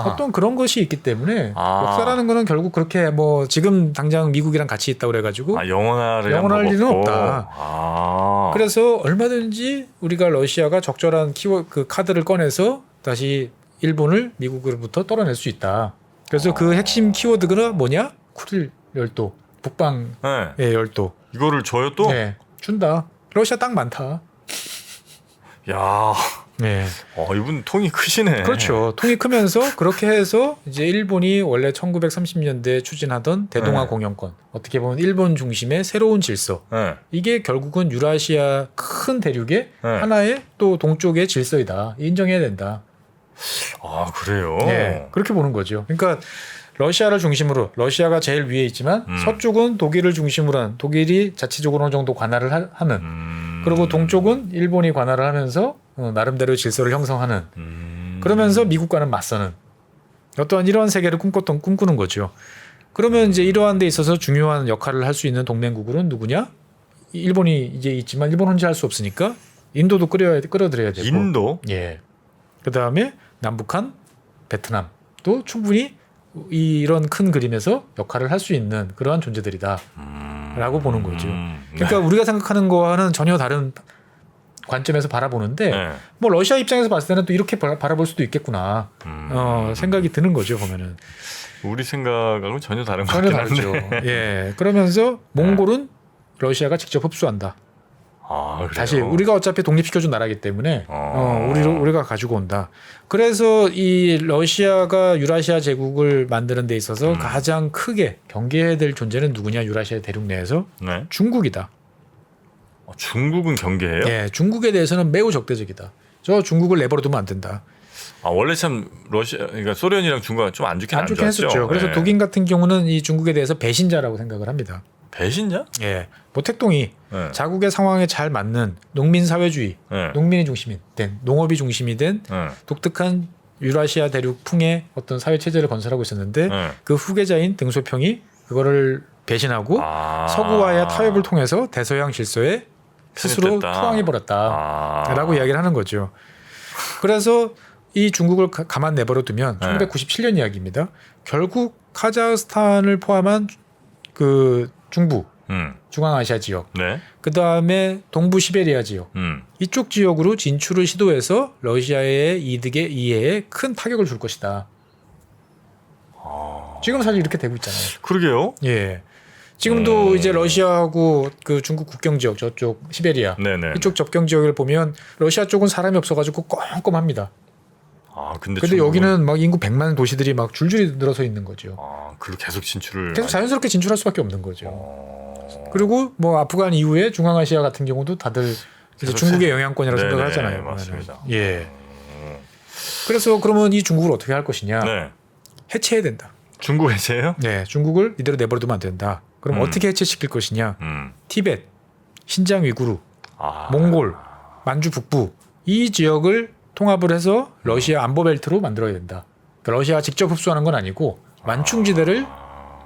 어떤 그런 것이 있기 때문에 역사라는 거는 결국 그렇게 뭐 지금 당장 미국이랑 같이 있다고 그래가지고 영원할 일은 없다. 그래서 얼마든지 우리가 러시아가 적절한 그 카드를 꺼내서 다시 일본을 미국으로부터 떨어낼 수 있다. 그래서 그 핵심 키워드가 뭐냐? 쿠릴 열도, 북방의 열도.
이거를 줘요 또?
네, 준다. 러시아 땅 많다.
야,
네.
이분 통이 크시네.
그렇죠. 통이 크면서 그렇게 해서 이제 일본이 원래 1930년대에 추진하던 대동아 공영권, 어떻게 보면 일본 중심의 새로운 질서. 이게 결국은 유라시아 큰 대륙의 하나의 또 동쪽의 질서이다. 인정해야 된다.
그래요?
네, 그렇게 보는 거죠. 그러니까 러시아를 중심으로 러시아가 제일 위에 있지만 서쪽은 독일을 중심으로 한 독일이 자치적으로 어느 정도 관할을 하는 그리고 동쪽은 일본이 관할을 하면서 나름대로 질서를 형성하는 그러면서 미국과는 맞서는 어떠한 이러한 세계를 꿈꾸는 거죠. 그러면 이제 이러한 데 있어서 중요한 역할을 할 수 있는 동맹국은 누구냐? 일본이 이제 있지만 일본 혼자 할 수 없으니까 인도도 끌어들여야 되고.
인도?
예. 그다음에 남북한, 베트남도 충분히 이런 큰 그림에서 역할을 할 수 있는 그러한 존재들이다라고 보는 거죠. 그러니까 우리가 생각하는 거와는 전혀 다른 관점에서 바라보는데 뭐 러시아 입장에서 봤을 때는 또 이렇게 바라볼 수도 있겠구나 생각이 드는 거죠. 보면은
우리 생각하고는 전혀 다른 것
전혀
같긴
다르죠.
한데.
예. 그러면서 몽골은 러시아가 직접 흡수한다.
그래요?
다시 우리가 어차피 독립시켜준 나라이기 때문에 우리가 가지고 온다. 그래서 이 러시아가 유라시아 제국을 만드는 데 있어서 가장 크게 경계해야 될 존재는 누구냐? 유라시아 대륙 내에서
네.
중국이다.
중국은 경계해요?
예, 중국에 대해서는 매우 적대적이다. 저 중국을 내버려두면 안 된다.
원래 참 그러니까 소련이랑 중국은 좀 안 좋긴
했었죠. 그래서 독일 같은 경우는 이 중국에 대해서 배신자라고 생각을 합니다.
배신자?
예, 모택동이 자국의 상황에 잘 맞는 농민 사회주의, 농민이 중심이 된 농업이 중심이 된 독특한 유라시아 대륙 풍의 어떤 사회 체제를 건설하고 있었는데 그 후계자인 등소평이 그거를 배신하고 서구와의 타협을 통해서 대서양 질서에 스스로 투항해버렸다라고 이야기를 하는 거죠. 그래서 이 중국을 가만 내버려 두면 1997년 이야기입니다. 결국 카자흐스탄을 포함한 그 중부, 중앙아시아 지역, 그 다음에 동부 시베리아 지역 이쪽 지역으로 진출을 시도해서 러시아의 이해에 큰 타격을 줄 것이다. 지금 사실 이렇게 되고 있잖아요.
그러게요.
예. 지금도 이제 러시아하고 그 중국 국경 지역 저쪽 시베리아 이쪽 접경 지역을 보면 러시아 쪽은 사람이 없어가지고 껌껌합니다. 근데 여기는 막 인구 100만 도시들이 막 줄줄이 늘어서 있는 거죠.
그리고 계속 진출을
계속 자연스럽게 진출할 수밖에 없는 거죠. 그리고 뭐 아프간 이후에 중앙아시아 같은 경우도 다들 이제 중국의 영향권이라고 생각을 하잖아요.
맞습니다.
예. 그래서 그러면 이 중국을 어떻게 할 것이냐? 해체해야 된다.
중국 해체예요?
네, 중국을 이대로 내버려두면 안 된다. 그럼 어떻게 해체시킬 것이냐? 티벳, 신장 위구르, 몽골, 만주 북부 이 지역을 통합을 해서 러시아 안보벨트로 만들어야 된다. 그러니까 러시아가 직접 흡수하는 건 아니고 만충지대를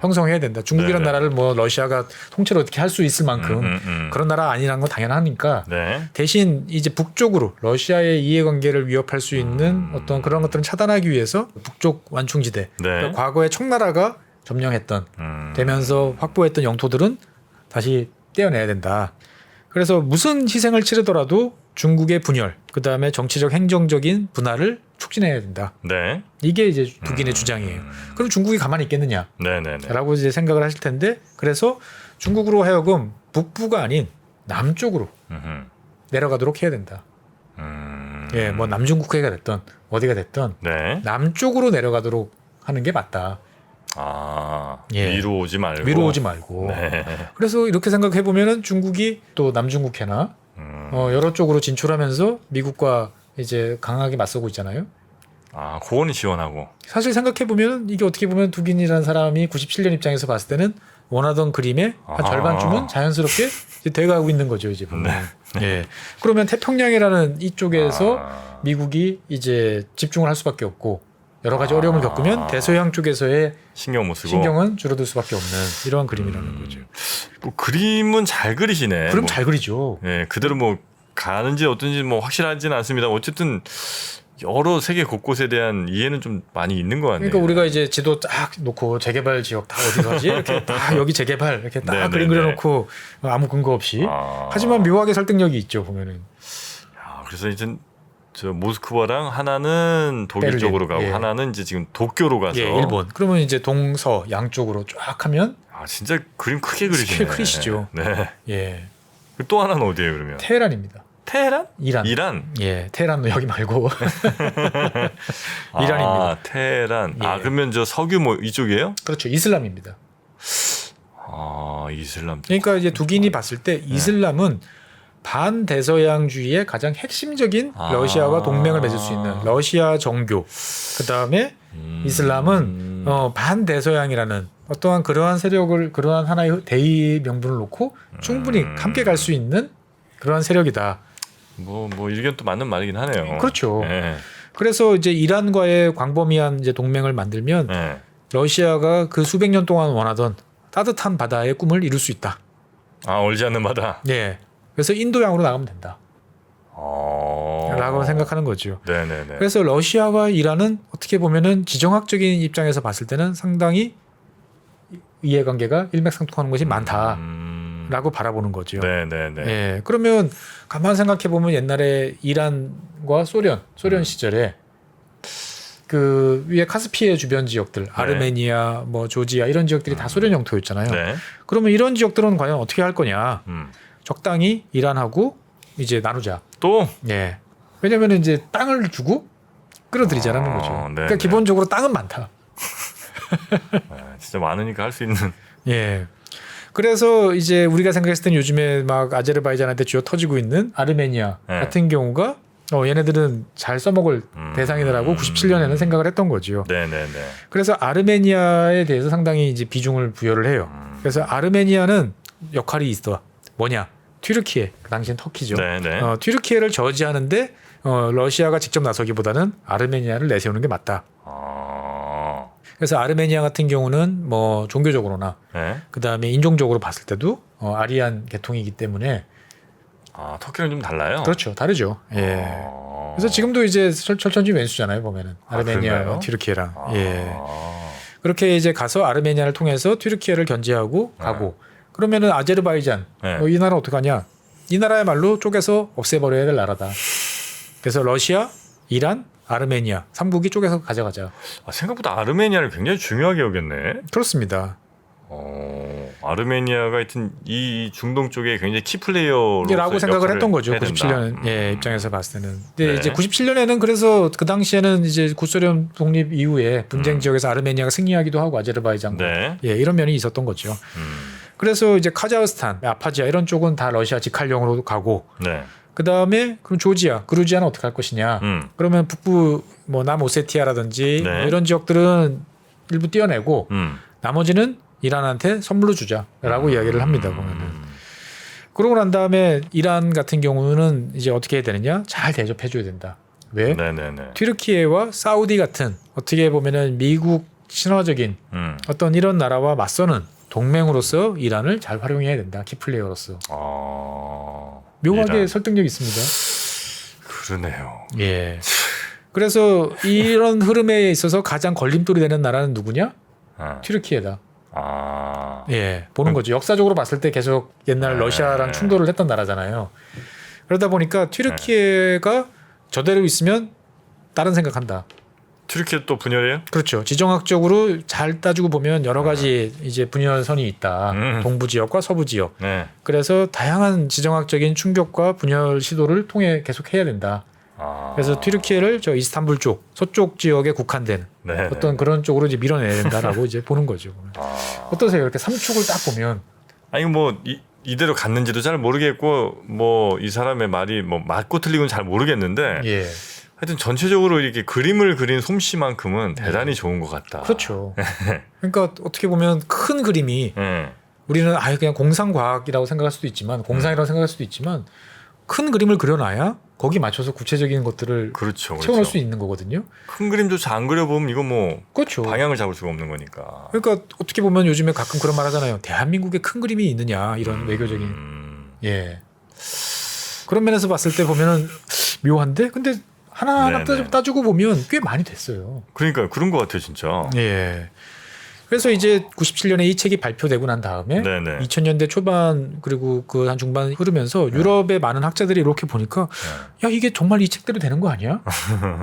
형성해야 된다. 중국이라는 나라를 뭐 러시아가 통째로 어떻게 할 수 있을 만큼 그런 나라 아니라는 건 당연하니까 대신 이제 북쪽으로 러시아의 이해관계를 위협할 수 있는 어떤 그런 것들은 차단하기 위해서 북쪽 완충지대 그러니까 과거에 청나라가 점령했던 되면서 확보했던 영토들은 다시 떼어내야 된다. 그래서 무슨 희생을 치르더라도 중국의 분열, 그 다음에 정치적 행정적인 분할을 촉진해야 된다. 이게 이제 북인의 주장이에요. 그럼 중국이 가만히 있겠느냐? 라고 이제 생각을 하실 텐데, 그래서 중국으로 하여금 북부가 아닌 남쪽으로 내려가도록 해야 된다. 예, 뭐 남중국해가 됐던 어디가 됐던 남쪽으로 내려가도록 하는 게 맞다.
위로 오지 말고.
위로 오지 말고. 그래서 이렇게 생각해 보면은 중국이 또 남중국해나 여러 쪽으로 진출하면서 미국과 이제 강하게 맞서고 있잖아요.
그거는 시원하고.
사실 생각해 보면 이게 어떻게 보면 두긴이라는 사람이 97년 입장에서 봤을 때는 원하던 그림의 한 절반쯤은 자연스럽게 이제 돼가고 있는 거죠, 이제 보면. 예. 그러면 태평양이라는 이쪽에서 미국이 이제 집중을 할 수밖에 없고 여러 가지 어려움을 겪으면 대서양 쪽에서의
신경 못 쓰고
신경은 줄어들 수밖에 없는 이러한 그림이라는 거죠.
뭐 그림은 잘 그리시네.
그림 잘 그리죠.
예, 그대로 뭐 가는지 어떤지 뭐 확실하지는 않습니다. 어쨌든 여러 세계 곳곳에 대한 이해는 좀 많이 있는 것 같네요.
그러니까 우리가 이제 지도 딱 놓고 재개발 지역 다 어디 가지 이렇게 딱 여기 재개발 이렇게 딱 그림 그려놓고 아무 근거 없이 하지만 묘하게 설득력이 있죠 보면은.
그래서 이제 저 모스크바랑 하나는 독일 베를린. 쪽으로 가고 하나는 이제 지금 도쿄로 가서
일본. 그러면 이제 동서 양쪽으로 쫙 하면
진짜 그림 크게 그리시네.
크시죠. 예.
또 하나는 어디예요 그러면?
테헤란입니다.
테헤란?
이란. 예, 테헤란도 여기 말고 이란입니다.
테헤란. 그러면 저 석유 뭐 이쪽이에요?
그렇죠. 이슬람입니다.
이슬람.
그러니까 이제 두긴이 봤을 때 이슬람은 반대서양주의의 가장 핵심적인 러시아와 동맹을 맺을 수 있는 러시아 정교. 그 다음에 이슬람은 반대서양이라는 어떠한 그러한 세력을 그러한 하나의 대의 명분을 놓고 충분히 함께 갈 수 있는 그러한 세력이다.
뭐 이게 또 맞는 말이긴 하네요.
그렇죠.
네.
그래서 이제 이란과의 광범위한 이제 동맹을 만들면
네.
러시아가 그 수백 년 동안 원하던 따뜻한 바다의 꿈을 이룰 수 있다.
얼지 않는 바다.
네. 그래서 인도양으로 나가면 된다. 라고 생각하는 거죠.
네네네.
그래서 러시아와 이란은 어떻게 보면은 지정학적인 입장에서 봤을 때는 상당히 이해관계가 일맥상통하는 것이 많다라고 바라보는 거죠.
네네네.
예. 그러면 가만 생각해 보면 옛날에 이란과 소련 시절에 그 위에 카스피해 주변 지역들, 아르메니아, 뭐 조지아 이런 지역들이 다 소련 영토였잖아요.
네.
그러면 이런 지역들은 과연 어떻게 할 거냐? 적당히 이란하고 이제 나누자.
또?
예. 왜냐면 이제 땅을 주고 끌어들이자라는 거죠. 그러니까 기본적으로 땅은 많다.
진짜 많으니까 할 수 있는.
예. 그래서 이제 우리가 생각했을 땐 요즘에 막 아제르바이잔한테 쥐어 터지고 있는 아르메니아 같은 경우가 얘네들은 잘 써먹을 대상이더라고 97년에는 생각을 했던 거죠.
네네네.
그래서 아르메니아에 대해서 상당히 이제 비중을 부여를 해요. 그래서 아르메니아는 역할이 있어. 뭐냐? 튀르키예, 그 당시엔 터키죠. 튀르키예를 저지하는데 러시아가 직접 나서기보다는 아르메니아를 내세우는 게 맞다. 그래서 아르메니아 같은 경우는 뭐 종교적으로나 그 다음에 인종적으로 봤을 때도 아리안 계통이기 때문에
터키는 좀 달라요.
그렇죠, 다르죠. 예. 그래서 지금도 이제 철천지 왼수잖아요, 보면은 아르메니아와 튀르키예랑. 예. 그렇게 이제 가서 아르메니아를 통해서 튀르키예를 견제하고 가고. 그러면은 아제르바이잔 이 나라 어떻게 하냐? 이 나라야말로 쪼개서 없애버려야 될 나라다. 그래서 러시아, 이란, 아르메니아 3국이 쪼개서 가져가자.
생각보다 아르메니아를 굉장히 중요하게 여겼네.
그렇습니다.
아르메니아가 하여튼 이 중동 쪽에 굉장히 키플레이어라고
생각을 했던 거죠. 97년 입장에서 봤을 때는. 근데 이제 97년에는 그래서 그 당시에는 이제 구소련 독립 이후에 분쟁 지역에서 아르메니아가 승리하기도 하고 아제르바이잔과 이런 면이 있었던 거죠. 그래서 이제 카자흐스탄, 아파지아 이런 쪽은 다 러시아 직할령으로 가고. 그 다음에 그럼 조지아, 그루지아는 어떻게 할 것이냐? 그러면 북부 뭐 남오세티아라든지 뭐 이런 지역들은 일부 떼어내고 나머지는 이란한테 선물로 주자라고 이야기를 합니다. 보면은. 그러고 난 다음에 이란 같은 경우는 이제 어떻게 해야 되느냐? 잘 대접해줘야 된다. 왜? 튀르키예와 사우디 같은 어떻게 보면은 미국 친화적인 어떤 이런 나라와 맞서는 동맹으로서 이란을 잘 활용해야 된다. 키플레이어로서. 묘하게 이란. 설득력 있습니다.
그러네요.
예. 그래서 이런 흐름에 있어서 가장 걸림돌이 되는 나라는 누구냐? 튀르키예다. 예, 보는 거죠. 역사적으로 봤을 때 계속 옛날 러시아랑 충돌을 했던 나라잖아요. 그러다 보니까 튀르키예가 저대로 있으면 다른 생각한다.
튀르키예 또 분열해요?
그렇죠. 지정학적으로 잘 따지고 보면 여러 가지 이제 분열선이 있다. 동부 지역과 서부 지역. 그래서 다양한 지정학적인 충격과 분열 시도를 통해 계속 해야 된다. 그래서 튀르키예를 저 이스탄불 쪽 서쪽 지역에 국한된 어떤 그런 쪽으로 이제 밀어내야 된다라고 이제 보는 거죠. 어떠세요? 이렇게 삼축을 딱 보면.
아니 뭐 이대로 갔는지도 잘 모르겠고 뭐 이 사람의 말이 뭐 맞고 틀리고는 잘 모르겠는데. 하여튼 전체적으로 이렇게 그림을 그린 솜씨만큼은 대단히 좋은 것 같다.
그렇죠. 그러니까 어떻게 보면 큰 그림이 우리는 아예 그냥 공상과학이라고 생각할 수도 있지만 공상이라고 생각할 수도 있지만 큰 그림을 그려놔야 거기 맞춰서 구체적인 것들을 채워넣을 수 있는 거거든요.
큰 그림조차 안 그려보면 이거 뭐
그렇죠.
방향을 잡을 수가 없는 거니까.
그러니까 어떻게 보면 요즘에 가끔 그런 말 하잖아요. 대한민국에 큰 그림이 있느냐 이런 외교적인. 예. 그런 면에서 봤을 때 보면은 묘한데 근데 하나하나 따지고 보면 꽤 많이 됐어요.
그러니까 그런 것 같아요, 진짜.
예. 그래서 이제 97년에 이 책이 발표되고 난 다음에 2000년대 초반 그리고 그 한 중반 흐르면서 유럽의 많은 학자들이 이렇게 보니까 야 이게 정말 이 책대로 되는 거 아니야?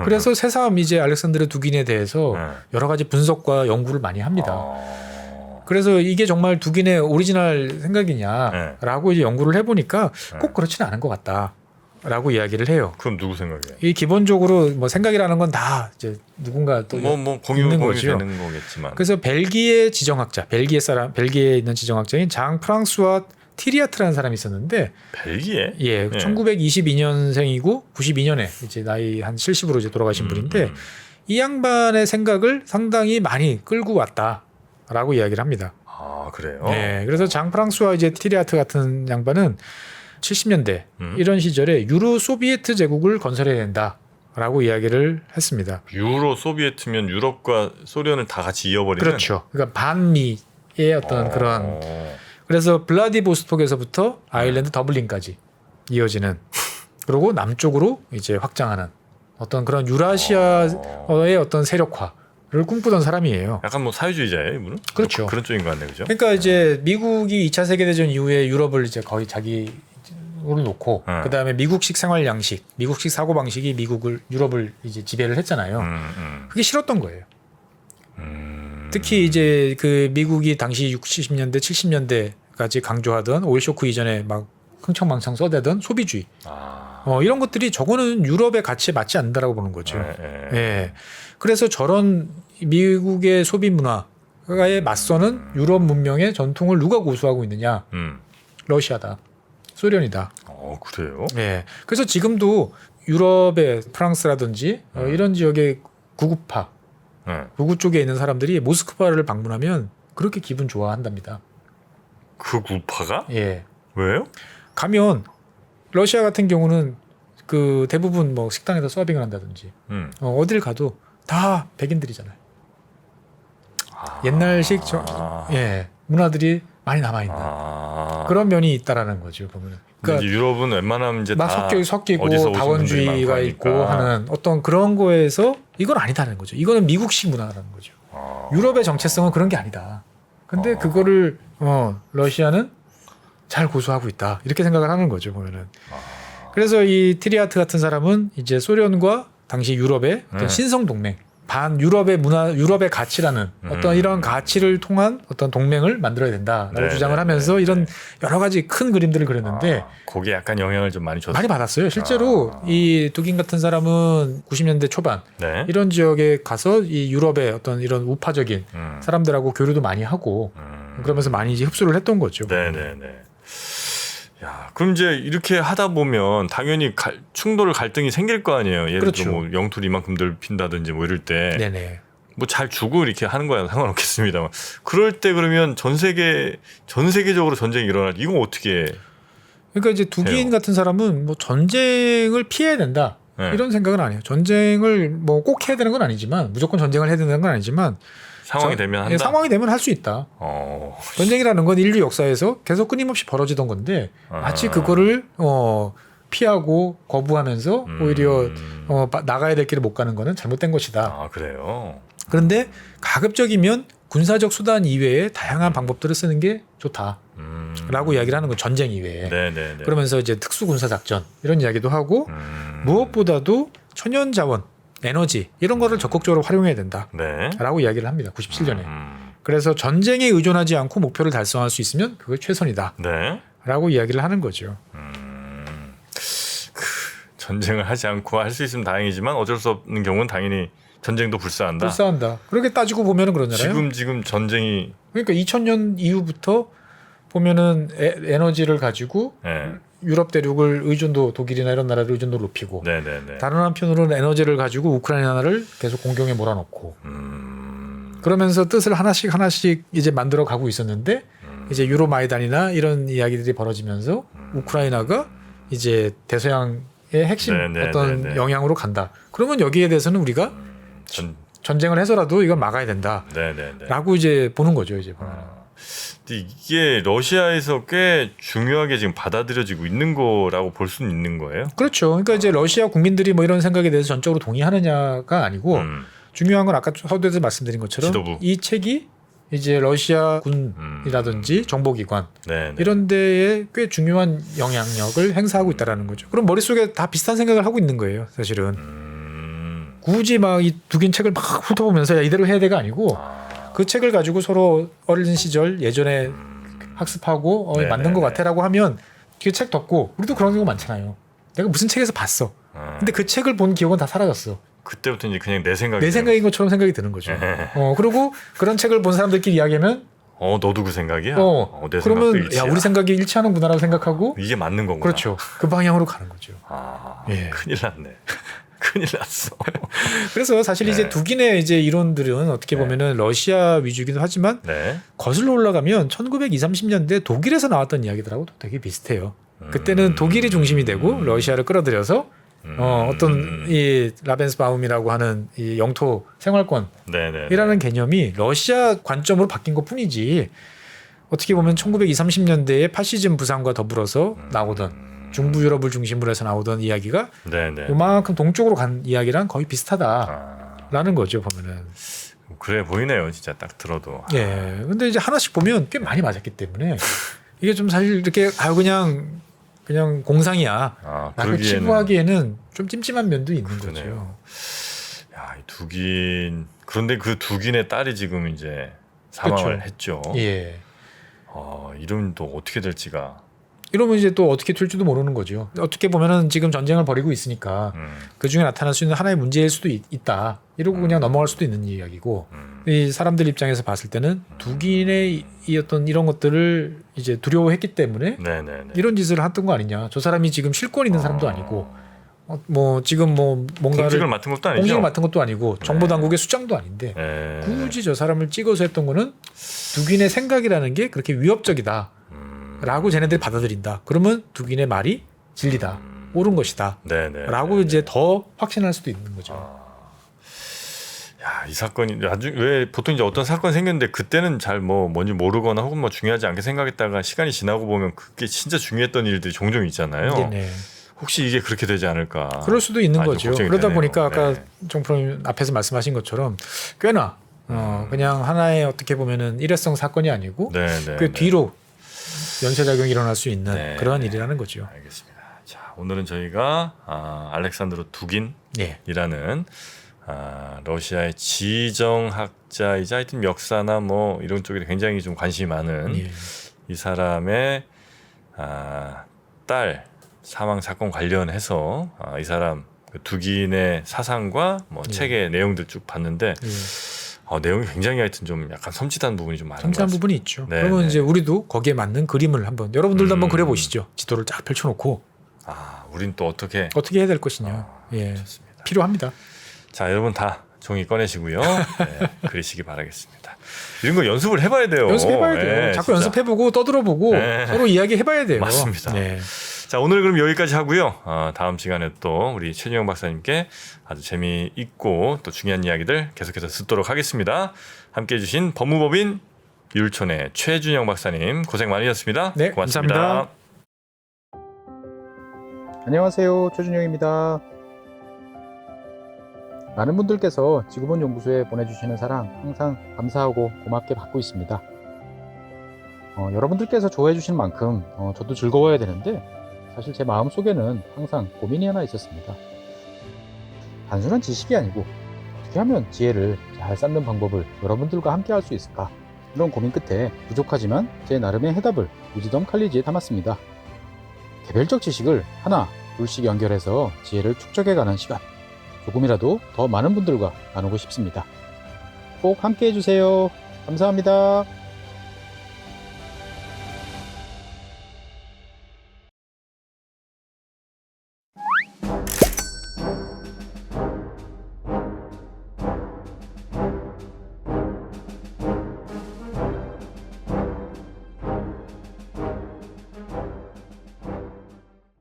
그래서 새삼 이제 알렉산드르 두긴에 대해서 여러 가지 분석과 연구를 많이 합니다. 그래서 이게 정말 두긴의 오리지널 생각이냐라고 이제 연구를 해보니까 꼭 그렇지는 않은 것 같다. 라고 이야기를 해요.
그럼 누구 생각이에요?
이 기본적으로 뭐 생각이라는 건 다 이제 누군가 또
공유되는 거겠지만.
그래서 벨기에 지정학자, 벨기에에 있는 지정학자인 장 프랑스와 티리아트라는 사람이 있었는데
벨기에?
예, 1922년생이고 92년에 이제 나이 한 70으로 이제 돌아가신 분인데 이 양반의 생각을 상당히 많이 끌고 왔다라고 이야기를 합니다.
아, 그래요?
네, 그래서 장 프랑스와 이제 티리아트 같은 양반은 70년대 이런 시절에 유로 소비에트 제국을 건설해야 된다라고 이야기를 했습니다.
유로 소비에트면 유럽과 소련을 다 같이 이어버리는.
그렇죠. 그러니까 반미의 어떤 그런. 그래서 블라디보스톡에서부터 아일랜드 더블린까지 이어지는. 그리고 남쪽으로 이제 확장하는 어떤 그런 유라시아의 어떤 세력화를 꿈꾸던 사람이에요.
약간 뭐 사회주의자예요, 이분은?
그렇죠.
그런 쪽인 것 같네요, 그죠?
그러니까 이제 미국이 2차 세계대전 이후에 유럽을 이제 거의 자기로 놓고 그다음에 미국식 생활 양식, 미국식 사고 방식이 유럽을 이제 지배를 했잖아요. 그게 싫었던 거예요. 특히 이제 그 미국이 당시 60, 70년대, 70년대까지 강조하던 오일 쇼크 이전에 막 흥청망청 써대던 소비주의. 이런 것들이 저거는 유럽의 가치에 맞지 않는다라고 보는 거죠. 예. 그래서 저런 미국의 소비 문화에 맞서는 유럽 문명의 전통을 누가 고수하고 있느냐? 러시아다. 소련이다.
그래요?
예. 그래서 지금도 유럽의 프랑스라든지 이런 지역의 구구파, 구구 쪽에 있는 사람들이 모스크바를 방문하면 그렇게 기분 좋아한답니다.
그 구파가?
예.
왜요?
가면 러시아 같은 경우는 그 대부분 뭐 식당에서 서빙을 한다든지 어딜 가도 다 백인들이잖아요. 옛날식 문화들이 많이 남아 있는 그런 면이 있다라는 거죠 보면은.
그러니까 이제 유럽은 웬만하면 이제 다
섞이고 다원주의가 있고 하는 어떤 그런 거에서 이건 아니다는 거죠. 이거는 미국식 문화라는 거죠. 유럽의 정체성은 그런 게 아니다. 근데 그거를 러시아는 잘 고수하고 있다 이렇게 생각을 하는 거죠 보면은. 그래서 이 티리아트 같은 사람은 이제 소련과 당시 유럽의 어떤 신성 동맹, 반 유럽의 문화, 유럽의 가치라는 어떤 이런 가치를 통한 어떤 동맹을 만들어야 된다라고 주장을 하면서 이런 여러 가지 큰 그림들을 그렸는데
거기에 약간 영향을 좀 많이 줬어요.
많이 받았어요. 실제로 이 두긴 같은 사람은 90년대 초반 이런 지역에 가서 이 유럽의 어떤 이런 우파적인 사람들하고 교류도 많이 하고 그러면서 많이 이제 흡수를 했던 거죠.
네네네. 야, 그럼 이제 이렇게 하다 보면 당연히 충돌 갈등이 생길 거 아니에요. 예를
그렇죠.
들어 뭐 영토를 이만큼들 핀다든지 뭐 이럴 때.
네네.
뭐 잘 주고 이렇게 하는 거야 상관없겠습니다만. 그럴 때 그러면 전 세계적으로 전쟁이 일어날 이건 어떻게?
그러니까 이제 두긴 같은 사람은 뭐 전쟁을 피해야 된다 이런 생각은 아니에요. 전쟁을 뭐 꼭 해야 되는 건 아니지만 무조건 전쟁을 해야 되는 건 아니지만
상황이 되면 한다.
상황이 되면 할 수 있다. 전쟁이라는 건 인류 역사에서 계속 끊임없이 벌어지던 건데 마치 그거를 피하고 거부하면서 오히려 나가야 될 길을 못 가는 거는 잘못된 것이다.
그래요.
그런데 가급적이면 군사적 수단 이외에 다양한 방법들을 쓰는 게 좋다라고 이야기를 하는 건 전쟁 이외에.
네네네.
그러면서 이제 특수군사작전 이런 이야기도 하고 무엇보다도 천연자원, 에너지 이런 거를 적극적으로 활용해야 된다라고 이야기를 합니다. 97년에. 그래서 전쟁에 의존하지 않고 목표를 달성할 수 있으면 그게 최선이다라고 이야기를 하는 거죠.
전쟁을 하지 않고 할 수 있으면 다행이지만 어쩔 수 없는 경우는 당연히 전쟁도 불사한다. 그렇게 따지고 보면은 그러잖아요. 지금 전쟁이
그러니까 2000년 이후부터 보면은 에너지를 가지고 유럽 대륙을 의존도 독일이나 이런 나라를 의존도 높이고 다른 한편으로는 에너지를 가지고 우크라이나를 계속 공경에 몰아넣고 그러면서 뜻을 하나씩 이제 만들어 가고 있었는데 이제 유로마이단이나 이런 이야기들이 벌어지면서 우크라이나가 이제 대서양의 핵심 어떤 영향으로 간다. 그러면 여기에 대해서는 우리가 전쟁을 해서라도 이걸 막아야 된다라고 이제 보는 거죠. 이제 보면.
이게 러시아에서 꽤 중요하게 지금 받아들여지고 있는 거라고 볼 수는 있는 거예요?
그렇죠. 그러니까 이제 러시아 국민들이 뭐 이런 생각에 대해서 전적으로 동의하느냐가 아니고 중요한 건 아까 서두에서 말씀드린 것처럼
지도부.
이 책이 이제 러시아 군이라든지 정보기관 이런 데에 꽤 중요한 영향력을 행사하고 있다라는 거죠. 그럼 머릿속에 다 비슷한 생각을 하고 있는 거예요. 사실은. 굳이 막 이 두긴 책을 막 훑어보면서 야, 이대로 해야 돼가 아니고 그 책을 가지고 서로 어린 시절 예전에 학습하고 맞는 것 같아라고 하면 그 책 덮고 우리도 그런 경우 많잖아요. 내가 무슨 책에서 봤어. 근데 그 책을 본 기억은 다 사라졌어.
그때부터 이제 그냥 내
생각인 것처럼 생각이 드는 거죠. 그리고 그런 책을 본 사람들끼리 이야기하면
너도 그 생각이야? 내
그러면 야 우리 생각이 일치하는구나라고 생각하고
이게 맞는 거구나.
그렇죠. 그 방향으로 가는 거죠.
큰일 났네. 큰일 났어.
그래서 사실 이제
네.
두긴의 이제 이론들은 어떻게
네.
보면은 러시아 위주이기도 하지만
네.
거슬러 올라가면 1920, 30년대 독일에서 나왔던 이야기들하고도 되게 비슷해요. 그때는 독일이 중심이 되고 러시아를 끌어들여서 어떤 이 라벤스바움이라고 하는 이 영토 생활권이라는
네네.
개념이 러시아 관점으로 바뀐 것뿐이지 어떻게 보면 1920, 30년대에 파시즘 부상과 더불어서 나오던 중부 유럽을 중심으로 해서 나오던 이야기가
네네.
요만큼 동쪽으로 간 이야기랑 거의 비슷하다라는 거죠 보면은.
그래 보이네요, 진짜 딱 들어도.
예. 근데 이제 하나씩 보면 꽤 많이 맞았기 때문에 이게 좀 사실 이렇게 그냥 공상이야. 라고
그러기에는
치부하기에는 좀 찜찜한 면도 있는
그러네요.
거죠.
야, 이 두긴 그런데 그 두긴의 딸이 지금 이제 사망을
그쵸.
했죠.
예.
이러면 또 어떻게 될지가.
이러면 이제 또 어떻게 될지도 모르는 거죠. 어떻게 보면은 지금 전쟁을 벌이고 있으니까 그 중에 나타날 수 있는 하나의 문제일 수도 있다. 이러고 그냥 넘어갈 수도 있는 이야기고 이 사람들 입장에서 봤을 때는 두긴의 이 어떤 이런 것들을 이제 두려워했기 때문에
네네네.
이런 짓을 했던 거 아니냐. 저 사람이 지금 실권 있는 사람도 아니고 뭐 지금 뭐 뭔가를
공직을 맡은 것도 아니죠.
공직을 맡은 것도 아니고 정보 당국의 수장도 아닌데
네.
굳이 저 사람을 찍어서 했던 거는 두긴의 생각이라는 게 그렇게 위협적이다. 라고 쟤네들이 받아들인다. 그러면 두긴의 말이 진리다. 옳은 것이다.
네네.
라고 이제 더 확신할 수도 있는 거죠.
야, 이 사건이 나중에 왜 보통 이제 어떤 사건 생겼는데 그때는 잘 뭐 뭔지 모르거나 혹은 뭐 중요하지 않게 생각했다가 시간이 지나고 보면 그게 진짜 중요했던 일들이 종종 있잖아요.
네네.
혹시 이게 그렇게 되지 않을까?
그럴 수도 있는
아주
거죠.
걱정이
그러다
되네요.
보니까 아까
네.
정프로님 앞에서 말씀하신 것처럼 꽤나 그냥 하나의 어떻게 보면은 일회성 사건이 아니고
네네.
그 뒤로 연쇄작용이 일어날 수 있는
네.
그러한 일이라는 거죠.
알겠습니다. 자, 오늘은 저희가 알렉산드로 두긴이라는
예.
러시아의 지정학자이자 하여튼 역사나 뭐 이런 쪽에 굉장히 좀 관심이 많은
예.
이 사람의 딸 사망 사건 관련해서 이 사람 그 두긴의 사상과 뭐
예.
책의 내용들 쭉 봤는데
예.
내용이 굉장히 하여튼 좀 약간 섬찟한 부분이 좀 많은 것
섬세한
같습니다.
부분이 있죠.
네,
그러면
네.
이제 우리도 거기에 맞는 그림을 한번 여러분들도 한번 그려보시죠. 지도를 쫙 펼쳐놓고
우린 또 어떻게
어떻게 해야 될 것이냐. 예.
좋습니다.
필요합니다.
자, 여러분 다 종이 꺼내시고요. 네, 그리시기 바라겠습니다. 이런 거 연습을 해봐야 돼요.
연습해봐야 돼요.
네,
자꾸
진짜.
연습해보고 떠들어보고
네.
서로 이야기해봐야 돼요.
맞습니다.
네.
자, 오늘 그럼 여기까지 하고요. 다음 시간에 또 우리 최준영 박사님께 아주 재미있고 또 중요한 이야기들 계속해서 듣도록 하겠습니다. 함께해 주신 법무법인 율촌의 최준영 박사님 고생 많으셨습니다.
네,
고맙습니다.
감사합니다.
안녕하세요. 최준영입니다. 많은 분들께서 지구본 연구소에 보내주시는 사랑 항상 감사하고 고맙게 받고 있습니다. 여러분들께서 좋아해 주시는 만큼 저도 즐거워야 되는데 사실 제 마음속에는 항상 고민이 하나 있었습니다. 단순한 지식이 아니고 어떻게 하면 지혜를 잘 쌓는 방법을 여러분들과 함께 할 수 있을까? 이런 고민 끝에 부족하지만 제 나름의 해답을 위즈덤 칼리지에 담았습니다. 개별적 지식을 하나, 둘씩 연결해서 지혜를 축적해가는 시간. 조금이라도 더 많은 분들과 나누고 싶습니다. 꼭 함께 해주세요. 감사합니다.